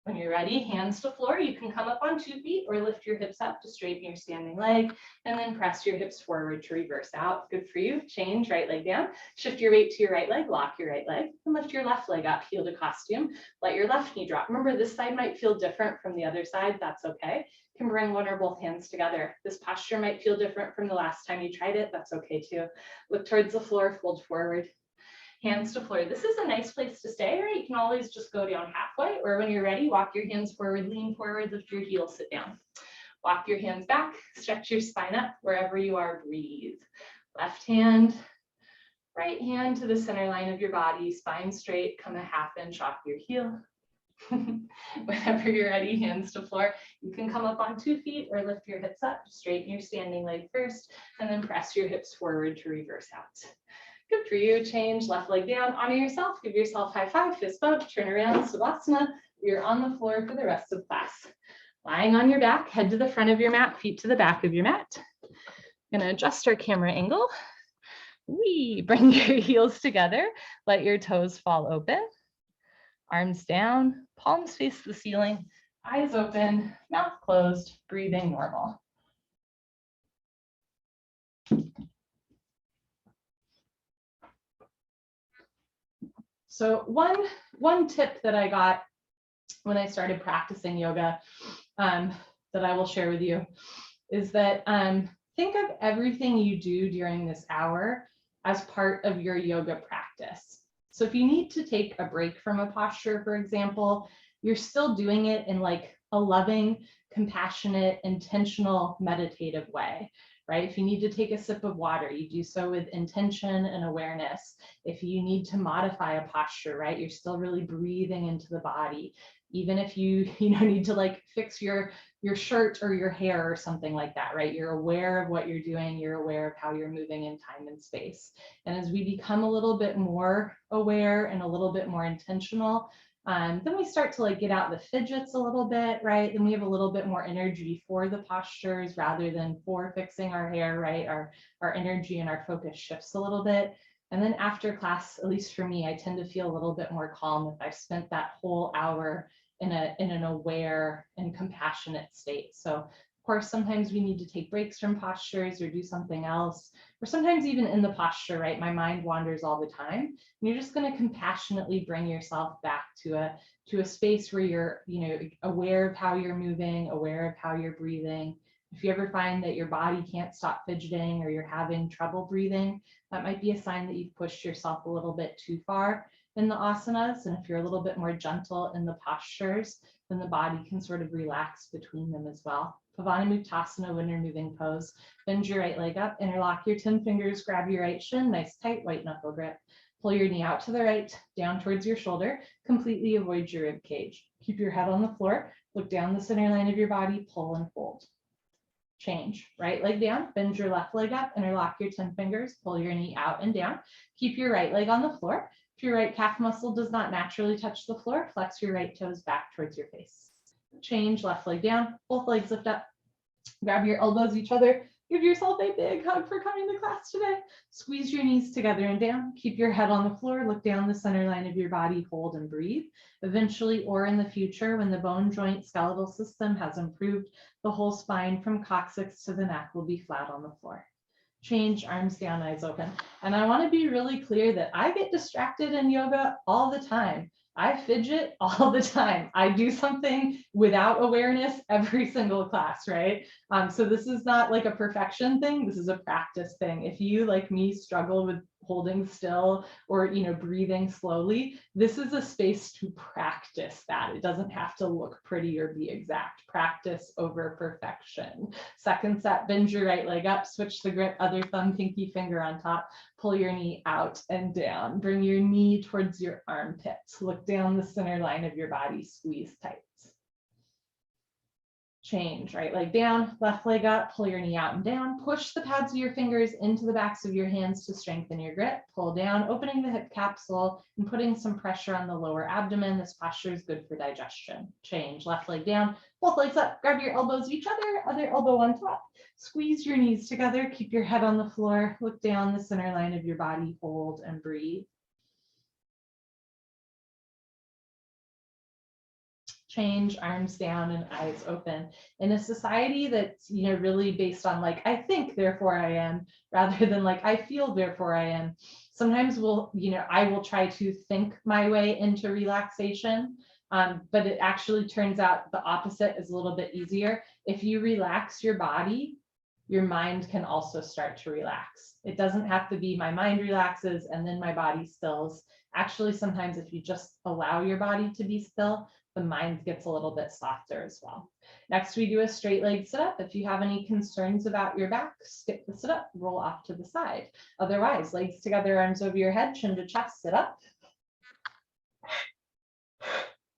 When you're ready, hands to floor, you can come up on 2 feet or lift your hips up to straighten your standing leg and then press your hips forward to reverse out. Good for you. Change, right leg down. Shift your weight to your right leg, lock your right leg, and lift your left leg up, heel to costume. Let your left knee drop. Remember, this side might feel different from the other side. That's okay. You can bring one or both hands together. This posture might feel different from the last time you tried it. That's okay too. Look towards the floor, fold forward. Hands to floor. This is a nice place to stay, right? You can always just go down halfway, or when you're ready, walk your hands forward, lean forward, lift your heels, sit down. Walk your hands back, stretch your spine up. Wherever you are, breathe. Left hand, right hand to the center line of your body, spine straight, come a half inch off your heel. Whenever you're ready, hands to floor. You can come up on 2 feet or lift your hips up, straighten your standing leg first, and then press your hips forward to reverse out. Good for you. Change, left leg down, honor yourself, give yourself high five, fist bump, turn around, Savasana. You're on the floor for the rest of class. Lying on your back, head to the front of your mat, feet to the back of your mat. I'm gonna adjust our camera angle. Bring your heels together, let your toes fall open. Arms down, palms face the ceiling, eyes open, mouth closed, breathing normal. So one tip that I got when I started practicing yoga that I will share with you is that think of everything you do during this hour as part of your yoga practice. So if you need to take a break from a posture, for example, you're still doing it in like a loving, compassionate, intentional, meditative way, right? If you need to take a sip of water, you do so with intention and awareness. If you need to modify a posture, right, you're still really breathing into the body. Even if you need to like fix your shirt or your hair or something like that, right? You're aware of what you're doing. You're aware of how you're moving in time and space. And as we become a little bit more aware and a little bit more intentional, then we start to like get out the fidgets a little bit, right? Then we have a little bit more energy for the postures rather than for fixing our hair, right? Our energy and our focus shifts a little bit. And then after class, at least for me, I tend to feel a little bit more calm if I've spent that whole hour in an aware and compassionate state. So of course, sometimes we need to take breaks from postures or do something else, or sometimes even in the posture, right? My mind wanders all the time. And you're just going to compassionately bring yourself back to a space where you're, aware of how you're moving, aware of how you're breathing. If you ever find that your body can't stop fidgeting or you're having trouble breathing, that might be a sign that you've pushed yourself a little bit too far in the asanas. And if you're a little bit more gentle in the postures, then the body can sort of relax between them as well. Pavana Mutasana, when you're moving pose, bend your right leg up, interlock your 10 fingers, grab your right shin, nice tight white knuckle grip. Pull your knee out to the right, down towards your shoulder, completely avoid your rib cage. Keep your head on the floor, look down the center line of your body, pull and fold. Change, right leg down, bend your left leg up, interlock your 10 fingers, pull your knee out and down. Keep your right leg on the floor. If your right calf muscle does not naturally touch the floor, flex your right toes back towards your face. Change, left leg down, both legs lift up. Grab your elbows each other. Give yourself a big hug for coming to class today. Squeeze your knees together and down. Keep your head on the floor. Look down the center line of your body. Hold and breathe. Eventually, or in the future, when the bone joint skeletal system has improved, the whole spine from coccyx to the neck will be flat on the floor. Change, arms down, eyes open. And I want to be really clear that I get distracted in yoga all the time. I fidget all the time. I do something without awareness every single class, right? So this is not like a perfection thing. This is a practice thing. If you, like me, struggle with holding still or breathing slowly, this is a space to practice that. It doesn't have to look pretty or be exact. Practice over perfection. Second set, bend your right leg up, switch the grip, other thumb, pinky finger on top, pull your knee out and down. Bring your knee towards your armpits. Look down the center line of your body, squeeze tight. Change, right leg down, left leg up, pull your knee out and down. Push the pads of your fingers into the backs of your hands to strengthen your grip. Pull down, opening the hip capsule and putting some pressure on the lower abdomen. This posture is good for digestion. Change, left leg down, both legs up. Grab your elbows each other elbow on top. Squeeze your knees together. Keep your head on the floor. Look down the center line of your body. Hold and breathe. Change, arms down and eyes open. In a society that's really based on like I think therefore I am, rather than like I feel therefore I am, sometimes I will try to think my way into relaxation, but it actually turns out the opposite is a little bit easier. If you relax your body, your mind can also start to relax. It doesn't have to be my mind relaxes and then my body stills. Actually, sometimes if you just allow your body to be still, the mind gets a little bit softer as well. Next, we do a straight leg sit up. If you have any concerns about your back, skip the sit up, roll off to the side. Otherwise, legs together, arms over your head, chin to chest, sit up.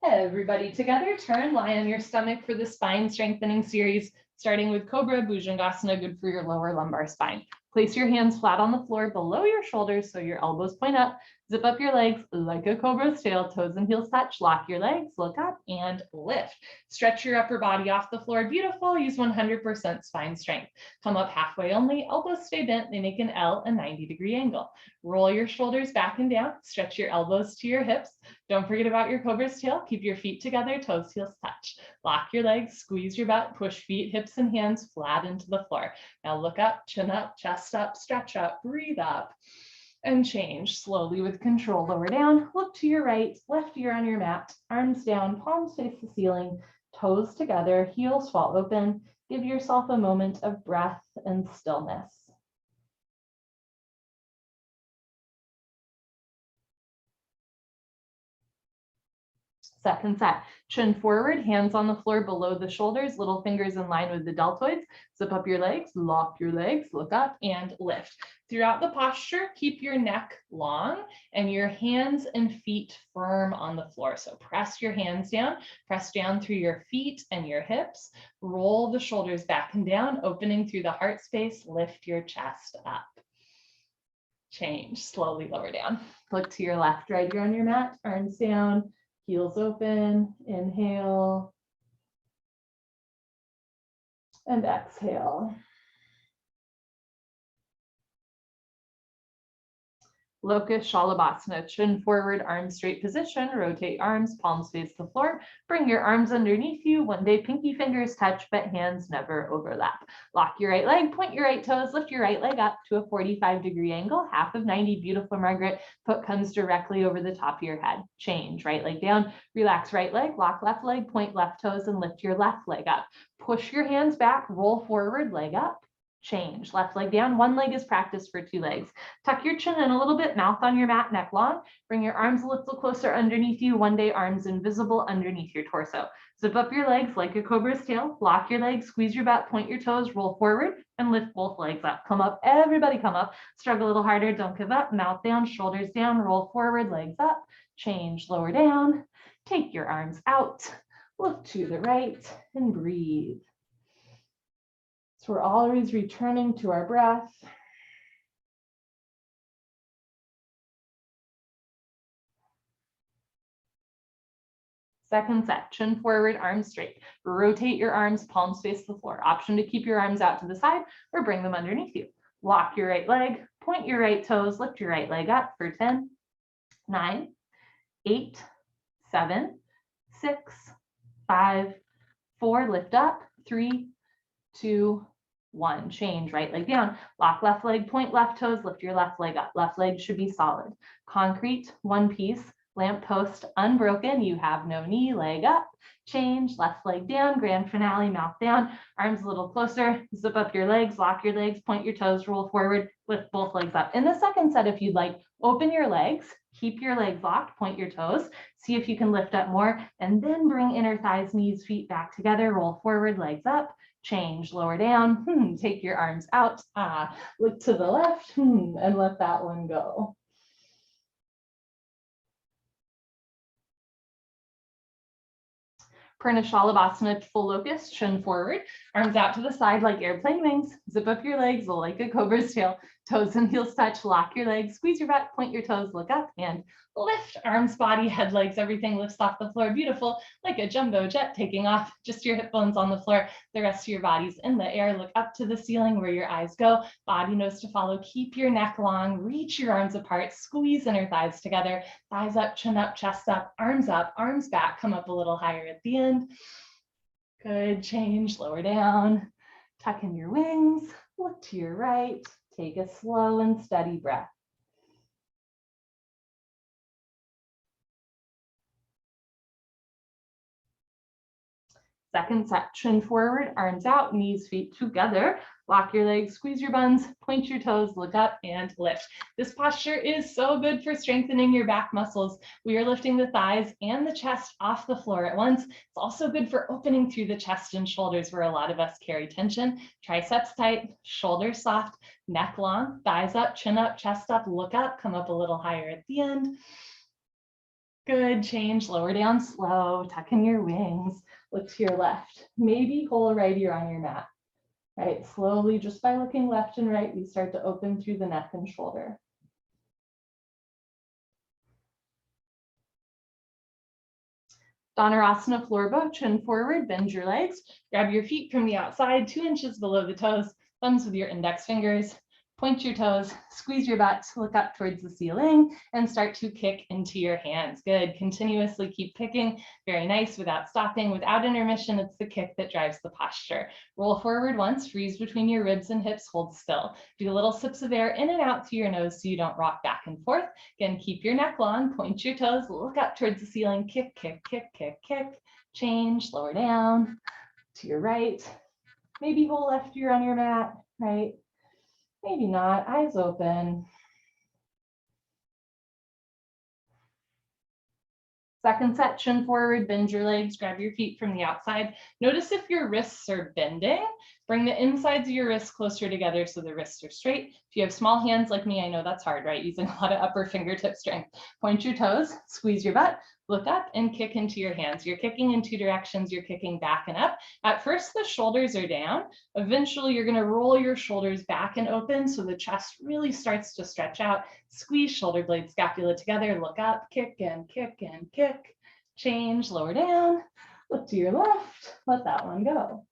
Everybody together, turn, lie on your stomach for the spine strengthening series, starting with Cobra Bujongasana, good for your lower lumbar spine. Place your hands flat on the floor below your shoulders so your elbows point up. Zip up your legs like a cobra's tail, toes and heels touch. Lock your legs, look up and lift. Stretch your upper body off the floor. Beautiful. Use 100% spine strength. Come up halfway only. Elbows stay bent. They make an L, a 90-degree angle. Roll your shoulders back and down. Stretch your elbows to your hips. Don't forget about your cobra's tail. Keep your feet together, toes, heels touch. Lock your legs, squeeze your butt, push feet, hips, and hands flat into the floor. Now look up, chin up, chest up, stretch up, breathe up, and change slowly with control. Lower down, look to your right, left ear on your mat, arms down, palms face the ceiling, toes together, heels fall open. Give yourself a moment of breath and stillness. Second set, chin forward, hands on the floor below the shoulders, little fingers in line with the deltoids. Zip up your legs, lock your legs, look up and lift. Throughout the posture, keep your neck long and your hands and feet firm on the floor. So press your hands down, press down through your feet and your hips, roll the shoulders back and down, opening through the heart space, lift your chest up. Change, slowly lower down. Look to your left, right here on your mat, arms down. Heels open, inhale, and exhale. Locust Shalabhasana, chin forward, arms straight position, rotate arms, palms face the floor. Bring your arms underneath you. One day pinky fingers touch, but hands never overlap. Lock your right leg, point your right toes, lift your right leg up to a 45-degree angle, half of 90, beautiful Margaret. Foot comes directly over the top of your head. Change, right leg down, relax right leg, lock left leg, point left toes, and lift your left leg up. Push your hands back, roll forward, leg up. Change, left leg down, one leg is practice for two legs. Tuck your chin in a little bit, mouth on your mat, neck long. Bring your arms a little closer underneath you. One day arms invisible underneath your torso. Zip up your legs like a cobra's tail. Lock your legs, squeeze your butt, point your toes, roll forward and lift both legs up. Come up, everybody come up. Struggle a little harder, don't give up. Mouth down, shoulders down, roll forward, legs up. Change, lower down. Take your arms out. Look to the right and breathe. So we're always returning to our breath. Second set, chin forward, arms straight. Rotate your arms, palms face the floor. Option to keep your arms out to the side or bring them underneath you. Lock your right leg, point your right toes, lift your right leg up for 10, 9, 8, 7, 6, 5, 4, lift up, 3, 2, 1. Change, right leg down, lock left leg, point left toes, lift your left leg up. Left leg should be solid. Concrete, one piece, lamp post, unbroken. You have no knee, leg up. Change, left leg down, grand finale, mouth down, arms a little closer, zip up your legs, lock your legs, point your toes, roll forward, lift both legs up. In the second set, if you'd like, open your legs, keep your legs locked, point your toes, see if you can lift up more, and then bring inner thighs, knees, feet back together, roll forward, legs up. Change, lower down, take your arms out, look to the left, and let that one go. Pranayama, full locust, chin forward, arms out to the side like airplane wings, zip up your legs like a cobra's tail, toes and heels touch, lock your legs, squeeze your butt, point your toes, look up and lift, arms, body, head, legs, everything lifts off the floor, beautiful, like a jumbo jet taking off, just your hip bones on the floor, the rest of your body's in the air, look up to the ceiling where your eyes go, body knows to follow, keep your neck long, reach your arms apart, squeeze inner thighs together, thighs up, chin up, chest up, arms back, come up a little higher at the end. Good, change, lower down, tuck in your wings, look to your right, take a slow and steady breath. Second set, chin forward, arms out, knees, feet together. Lock your legs, squeeze your buns, point your toes, look up and lift. This posture is so good for strengthening your back muscles. We are lifting the thighs and the chest off the floor at once. It's also good for opening through the chest and shoulders where a lot of us carry tension. Triceps tight, shoulders soft, neck long, thighs up, chin up, chest up, look up, come up a little higher at the end. Good, change, lower down slow, tuck in your wings, look to your left, maybe whole right ear on your mat. Right, slowly, just by looking left and right, we start to open through the neck and shoulder. Dhanurasana floor bow, chin forward, bend your legs, grab your feet from the outside, 2 inches below the toes, thumbs with your index fingers. Point your toes, squeeze your butt, look up towards the ceiling, and start to kick into your hands. Good, continuously keep kicking. Very nice, without stopping, without intermission. It's the kick that drives the posture. Roll forward once, freeze between your ribs and hips, hold still. Do little sips of air in and out through your nose so you don't rock back and forth. Again, keep your neck long, point your toes, look up towards the ceiling, kick, kick, kick, kick, kick. Change, lower down to your right. Maybe whole left ear on your mat, right? Maybe not, eyes open. Second set, chin forward, bend your legs, grab your feet from the outside. Notice if your wrists are bending, bring the insides of your wrists closer together so the wrists are straight. If you have small hands like me, I know that's hard, right? Using a lot of upper fingertip strength. Point your toes, squeeze your butt, look up and kick into your hands. You're kicking in two directions, you're kicking back and up. At first, the shoulders are down. Eventually, you're gonna roll your shoulders back and open so the chest really starts to stretch out. Squeeze shoulder blades, scapula together, look up, kick and kick and kick. Change, lower down, look to your left, let that one go.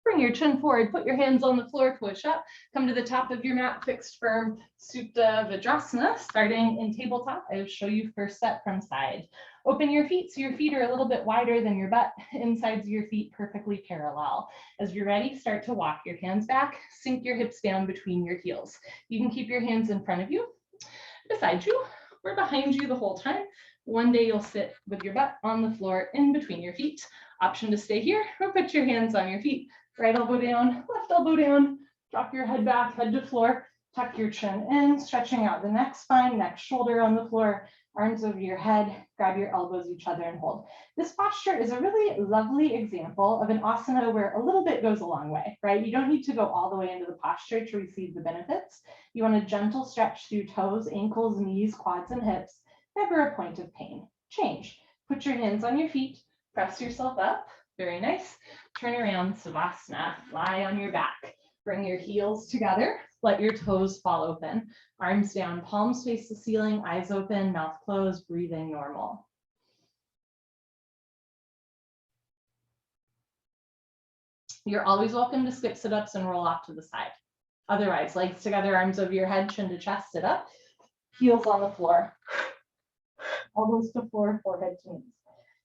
Bring your chin forward, put your hands on the floor, push up, come to the top of your mat, fixed firm, Supta Vajrasana, starting in tabletop. I'll show you first set from side. Open your feet so your feet are a little bit wider than your butt, insides of your feet perfectly parallel. As you're ready, start to walk your hands back, sink your hips down between your heels. You can keep your hands in front of you, beside you, or behind you the whole time. One day you'll sit with your butt on the floor in between your feet. Option to stay here or put your hands on your feet. Right elbow down, left elbow down, drop your head back, head to floor, tuck your chin in, stretching out the neck spine, neck shoulder on the floor, arms over your head, grab your elbows each other and hold. This posture is a really lovely example of an asana where a little bit goes a long way, right? You don't need to go all the way into the posture to receive the benefits. You want a gentle stretch through toes, ankles, knees, quads, and hips, never a point of pain. Change. Put your hands on your feet, press yourself up. Very nice. Turn around, Savasana. Lie on your back. Bring your heels together. Let your toes fall open. Arms down, palms face the ceiling, eyes open, mouth closed, breathing normal. You're always welcome to skip sit-ups and roll off to the side. Otherwise, legs together, arms over your head, chin to chest, sit up. Heels on the floor. Elbows to floor, forehead to knees.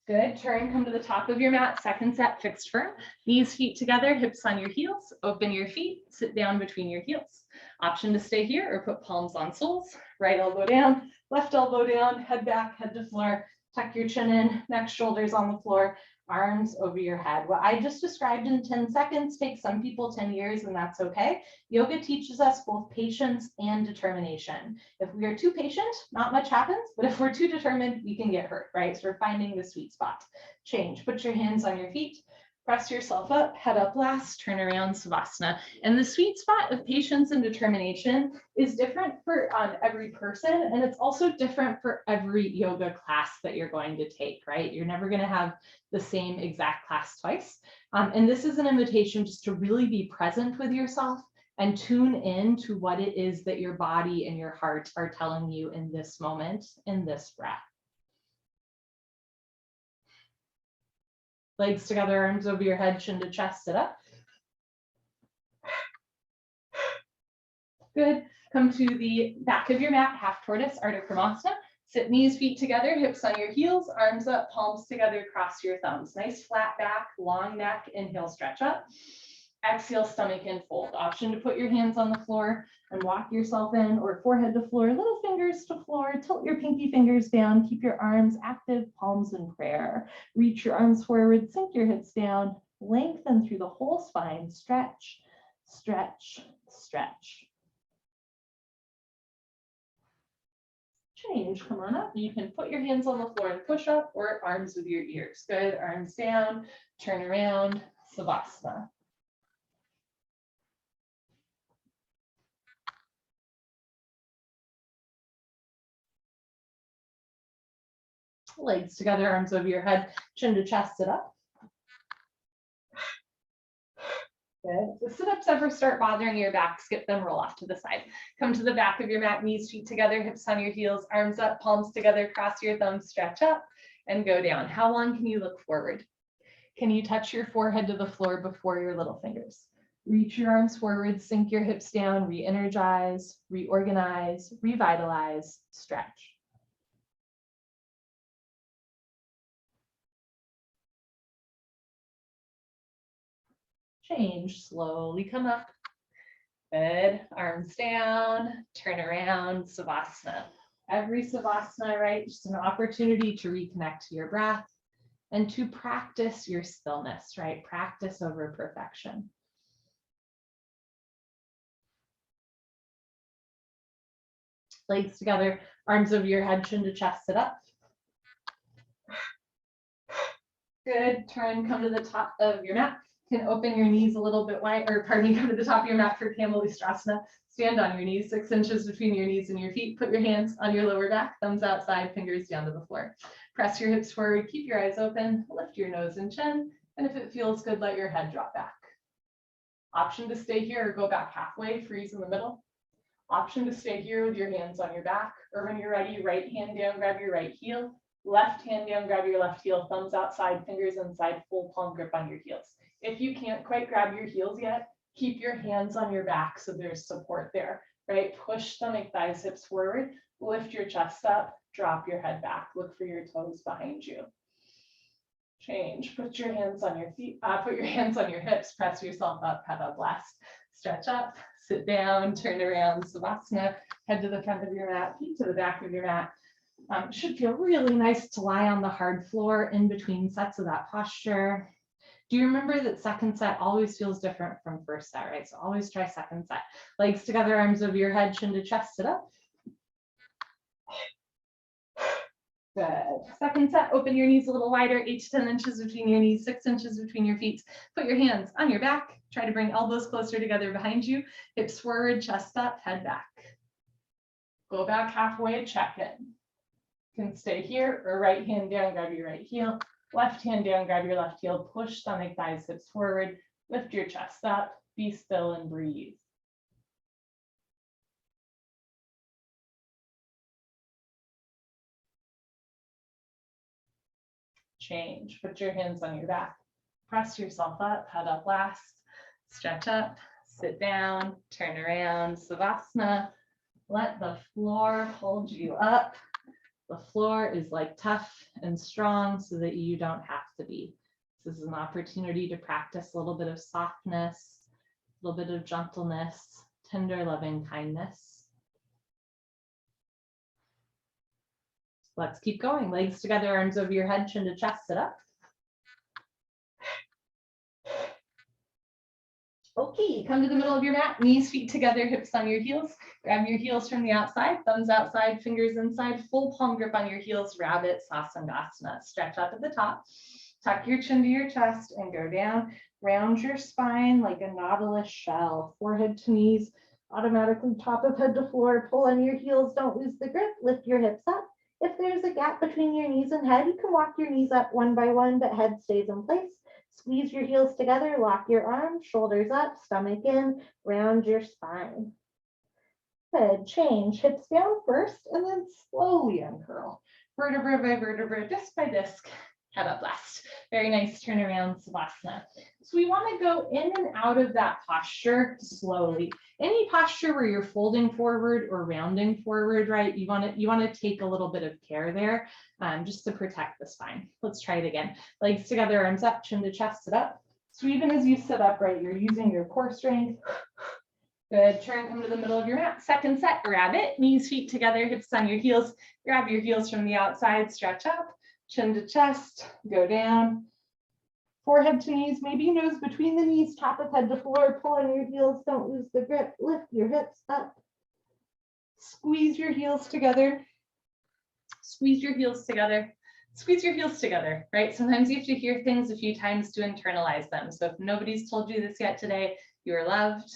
Good, turn, come to the top of your mat, second set, fixed firm. Knees, feet together, hips on your heels, open your feet, sit down between your heels. Option to stay here or put palms on soles, right elbow down, left elbow down, head back, head to floor, tuck your chin in, neck, shoulders on the floor, arms over your head. What I just described in 10 seconds takes some people 10 years, and that's okay. Yoga teaches us both patience and determination. If we are too patient, not much happens, but if we're too determined, we can get hurt, right? So we're finding the sweet spot. Change, put your hands on your feet, press yourself up, head up last, turn around, Savasana. And the sweet spot of patience and determination is different for every person, and it's also different for every yoga class that you're going to take, right? You're never going to have the same exact class twice. And this is an invitation just to really be present with yourself and tune in to what it is that your body and your heart are telling you in this moment, in this breath. Legs together, arms over your head, chin to chest, sit up. Good. Come to the back of your mat, half tortoise, Ardha Kramasana. Sit knees, feet together, hips on your heels, arms up, palms together, cross your thumbs. Nice flat back, long neck, inhale, stretch up. Exhale, stomach in, fold. Option to put your hands on the floor and walk yourself in, or forehead to floor, little fingers to floor, tilt your pinky fingers down, keep your arms active, palms in prayer. Reach your arms forward, sink your hips down, lengthen through the whole spine, stretch, stretch, stretch. Change, come on up. You can put your hands on the floor and push up, or arms with your ears. Good, arms down, turn around, Savasana. Legs together, arms over your head, chin to chest, sit up. Good. If the sit-ups ever start bothering your back, skip them, roll off to the side. Come to the back of your mat, knees, feet together, hips on your heels, arms up, palms together, cross your thumbs, stretch up, and go down. How long can you look forward? Can you touch your forehead to the floor before your little fingers? Reach your arms forward, sink your hips down, re-energize, reorganize, revitalize, stretch. Change, slowly come up. Good, arms down, turn around, Savasana. Every Savasana, right, just an opportunity to reconnect to your breath and to practice your stillness, right? Practice over perfection. Legs together, Arms over your head, chin to chest, sit up. Good, turn, come to the top of your mat. You can open your knees a little bit wide, or pardon me, come to the top of your mat for Kamalishtrasana. Stand on your knees, 6 inches between your knees and your feet. Put your hands on your lower back, thumbs outside, fingers down to the floor. Press your hips forward, keep your eyes open, lift your nose and chin, and if it feels good, let your head drop back. Option to stay here or go back halfway, freeze in the middle. Option to stay here with your hands on your back, or when you're ready, right hand down, grab your right heel, left hand down, grab your left heel, thumbs outside, fingers inside, full palm grip on your heels. If you can't quite grab your heels yet, keep your hands on your back so there's support there, right? Push stomach, thighs, hips forward, lift your chest up, drop your head back, look for your toes behind you. Change, put your hands on your feet, put your hands on your hips, press yourself up, head up last, stretch up, sit down, turn around, Savasana, head to the front of your mat, feet to the back of your mat. Should feel really nice to lie on the hard floor in between sets of that posture. Do you remember that second set always feels different from first set, right? So always try second set. Legs together, arms over your head, chin to chest, sit up. Good. Second set, open your knees a little wider, 8 to 10 inches between your knees, 6 inches between your feet. Put your hands on your back. Try to bring elbows closer together behind you. Hips forward, chest up, head back. Go back halfway, check in. You can stay here or right hand down, grab your right heel. Left hand down, grab your left heel, push stomach, thighs, hips forward, lift your chest up, be still and breathe. Change, put your hands on your back, press yourself up, head up last, stretch up, sit down, turn around, Savasana, let the floor hold you up. The floor is like tough and strong so that you don't have to be. This is an opportunity to practice a little bit of softness, a little bit of gentleness, tender, loving kindness. Let's keep going. Legs together, arms over your head, chin to chest, sit up. Okay, come to the middle of your mat, knees, feet together, hips on your heels. Grab your heels from the outside, thumbs outside, fingers inside, full palm grip on your heels, rabbit sasandasana. Stretch up at the top, tuck your chin to your chest and go down. Round your spine like a nautilus shell, forehead to knees, automatically top of head to floor, pull on your heels, don't lose the grip, lift your hips up. If there's a gap between your knees and head, you can walk your knees up one by one, but head stays in place. Squeeze your heels together, lock your arms, shoulders up, stomach in, round your spine. Good, change, hips down first, and then slowly uncurl. Vertebra by vertebra, disc by disc, head up last. Very nice, turn around, Savasana. So we want to go in and out of that posture slowly. Any posture where you're folding forward or rounding forward, right? You want to take a little bit of care there, just to protect the spine. Let's try it again. Legs together, arms up, chin to chest, sit up. So even as you sit up, right, you're using your core strength. Good, turn, come to the middle of your mat. Second set, rabbit, knees, feet together, hips on your heels. Grab your heels from the outside, stretch up, chin to chest, go down. Forehead to knees, maybe nose between the knees, top of head to floor, pull on your heels, don't lose the grip, lift your hips up. Squeeze your heels together. Squeeze your heels together. Squeeze your heels together, right? Sometimes you have to hear things a few times to internalize them. So if nobody's told you this yet today, you are loved,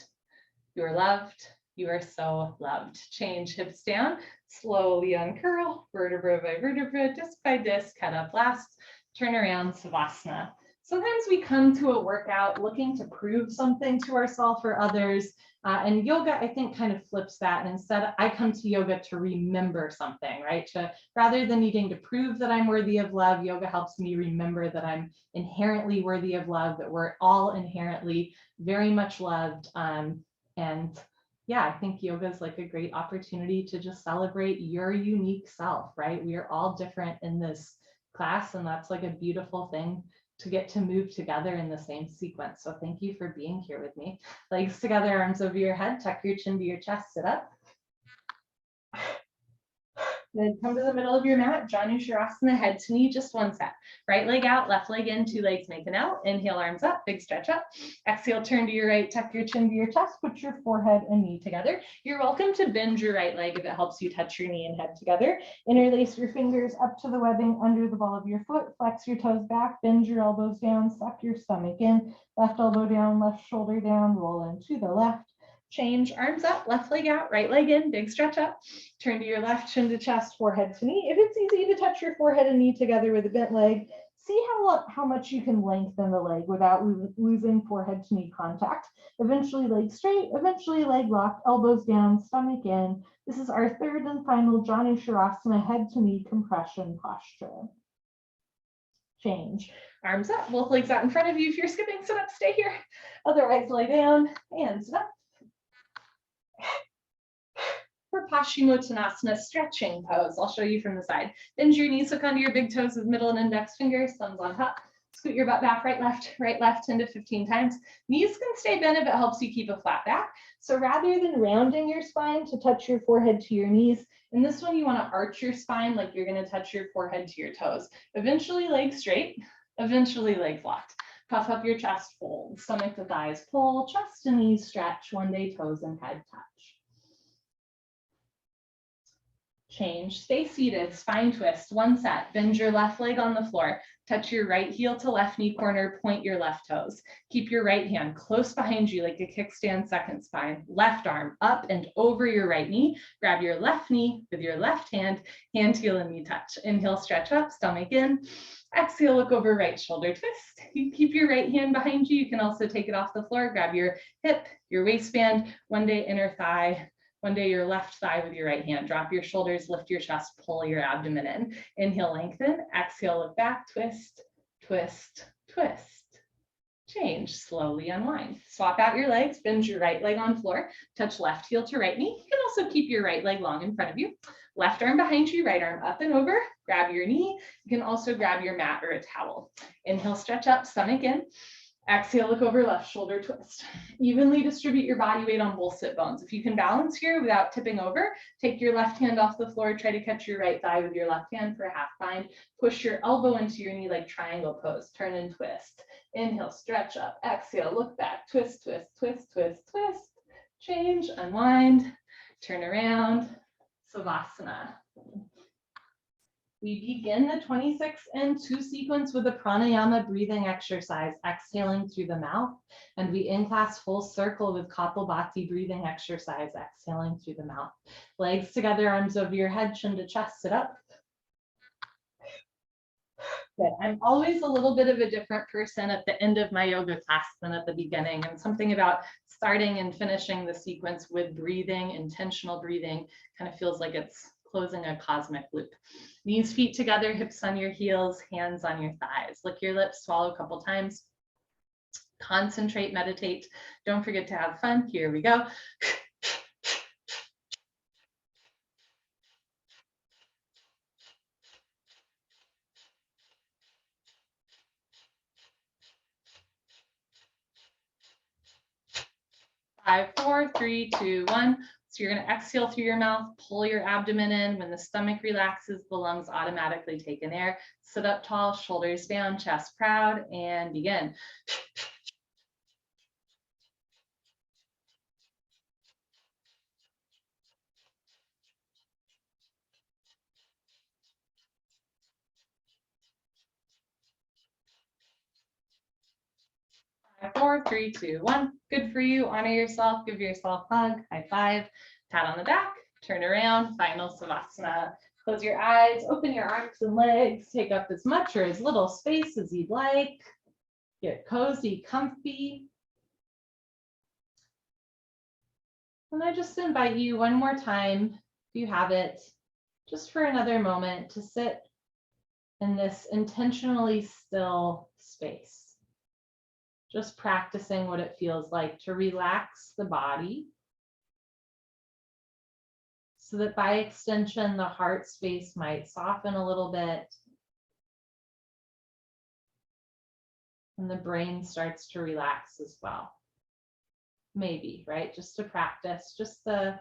you are loved, you are so loved. Change, hips down, slowly uncurl, vertebra by vertebra, disc by disc, head up last, turn around, Savasana. Sometimes we come to a workout looking to prove something to ourselves or others, and yoga, I think, kind of flips that. And instead, I come to yoga to remember something, right? Rather than needing to prove that I'm worthy of love, yoga helps me remember that I'm inherently worthy of love, that we're all inherently very much loved. And yeah, I think yoga is like a great opportunity to just celebrate your unique self, right? We are all different in this class, and that's like a beautiful thing to get to move together in the same sequence. So thank you for being here with me. Legs together, arms over your head, tuck your chin to your chest, sit up. Then come to the middle of your mat, Janushirasana, head to knee, just one set. Right leg out, left leg in, two legs make an L. Inhale, arms up, big stretch up. Exhale, turn to your right, tuck your chin to your chest, put your forehead and knee together. You're welcome to bend your right leg if it helps you touch your knee and head together. Interlace your fingers up to the webbing under the ball of your foot, flex your toes back, bend your elbows down, suck your stomach in, left elbow down, left shoulder down, roll into the left. Change, arms up, left leg out, right leg in, big stretch up. Turn to your left, chin to chest, forehead to knee. If it's easy to touch your forehead and knee together with a bent leg, see how much you can lengthen the leg without losing forehead to knee contact. Eventually leg straight, eventually leg locked, elbows down, stomach in. This is our third and final Janushirasana head to knee compression posture. Change, arms up, both legs out in front of you. If you're skipping, sit up, stay here. Otherwise, lay down and sit up. For Pashimotonasana, stretching pose. I'll show you from the side. Bend your knees, hook onto your big toes with middle and index fingers, thumbs on top. Scoot your butt back, right, left, 10 to 15 times. Knees can stay bent if it helps you keep a flat back. So rather than rounding your spine to touch your forehead to your knees, in this one, you want to arch your spine like you're going to touch your forehead to your toes. Eventually, legs straight, eventually, legs locked. Puff up your chest, fold, stomach to thighs, pull, chest to knees, stretch, one day toes and head touch. Change, stay seated, spine twist, one set. Bend your left leg on the floor. Touch your right heel to left knee corner, point your left toes. Keep your right hand close behind you like a kickstand second spine. Left arm up and over your right knee. Grab your left knee with your left hand, heel and knee touch. Inhale, stretch up, stomach in. Exhale, look over right shoulder twist. You keep your right hand behind you. You can also take it off the floor. Grab your hip, your waistband, one day inner thigh. One day your left thigh with your right hand. Drop your shoulders, lift your chest, pull your abdomen in. Inhale, lengthen. Exhale, look back, twist, twist, twist. Change, slowly unwind. Swap out your legs, bend your right leg on floor, touch left heel to right knee. You can also keep your right leg long in front of you. Left arm behind you, right arm up and over. Grab your knee. You can also grab your mat or a towel. Inhale, stretch up, stomach in. Exhale, look over, left shoulder twist. Evenly distribute your body weight on both sit bones. If you can balance here without tipping over, take your left hand off the floor, try to catch your right thigh with your left hand for a half bind. Push your elbow into your knee like triangle pose, turn and twist. Inhale, stretch up, exhale, look back, twist, twist, twist, twist, twist. Change, unwind, turn around, Savasana. We begin the 26 and 2 sequence with a pranayama breathing exercise, exhaling through the mouth. And we in class full circle with Kapalbhati breathing exercise, exhaling through the mouth. Legs together, arms over your head, chin to chest, sit up. Good. I'm always a little bit of a different person at the end of my yoga class than at the beginning. And something about starting and finishing the sequence with breathing, intentional breathing, kind of feels like it's closing a cosmic loop. Knees, feet together, hips on your heels, hands on your thighs. Lick your lips, swallow a couple times. Concentrate, meditate. Don't forget to have fun. Here we go. 5, 4, 3, 2, 1. So you're going to exhale through your mouth, pull your abdomen in. When the stomach relaxes, the lungs automatically take in air. Sit up tall, shoulders down, chest proud, and begin. Five, 4, 3, 2, 1. Good for you. Honor yourself. Give yourself a hug. High five. Pat on the back. Turn around. Final Savasana. Close your eyes. Open your arms and legs. Take up as much or as little space as you'd like. Get cozy, comfy. And I just invite you one more time, if you have it, just for another moment to sit in this intentionally still space. Just practicing what it feels like to relax the body so that by extension, the heart space might soften a little bit and the brain starts to relax as well. Maybe, right? Just to practice, just the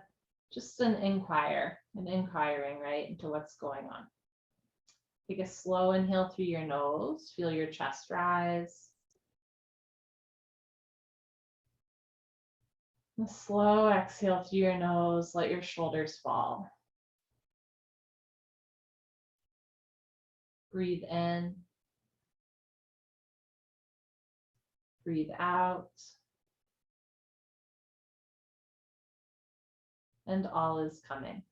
Just an inquiring, right, into what's going on. Take a slow inhale through your nose. Feel your chest rise. A slow exhale through your nose. Let your shoulders fall. Breathe in. Breathe out. And all is coming.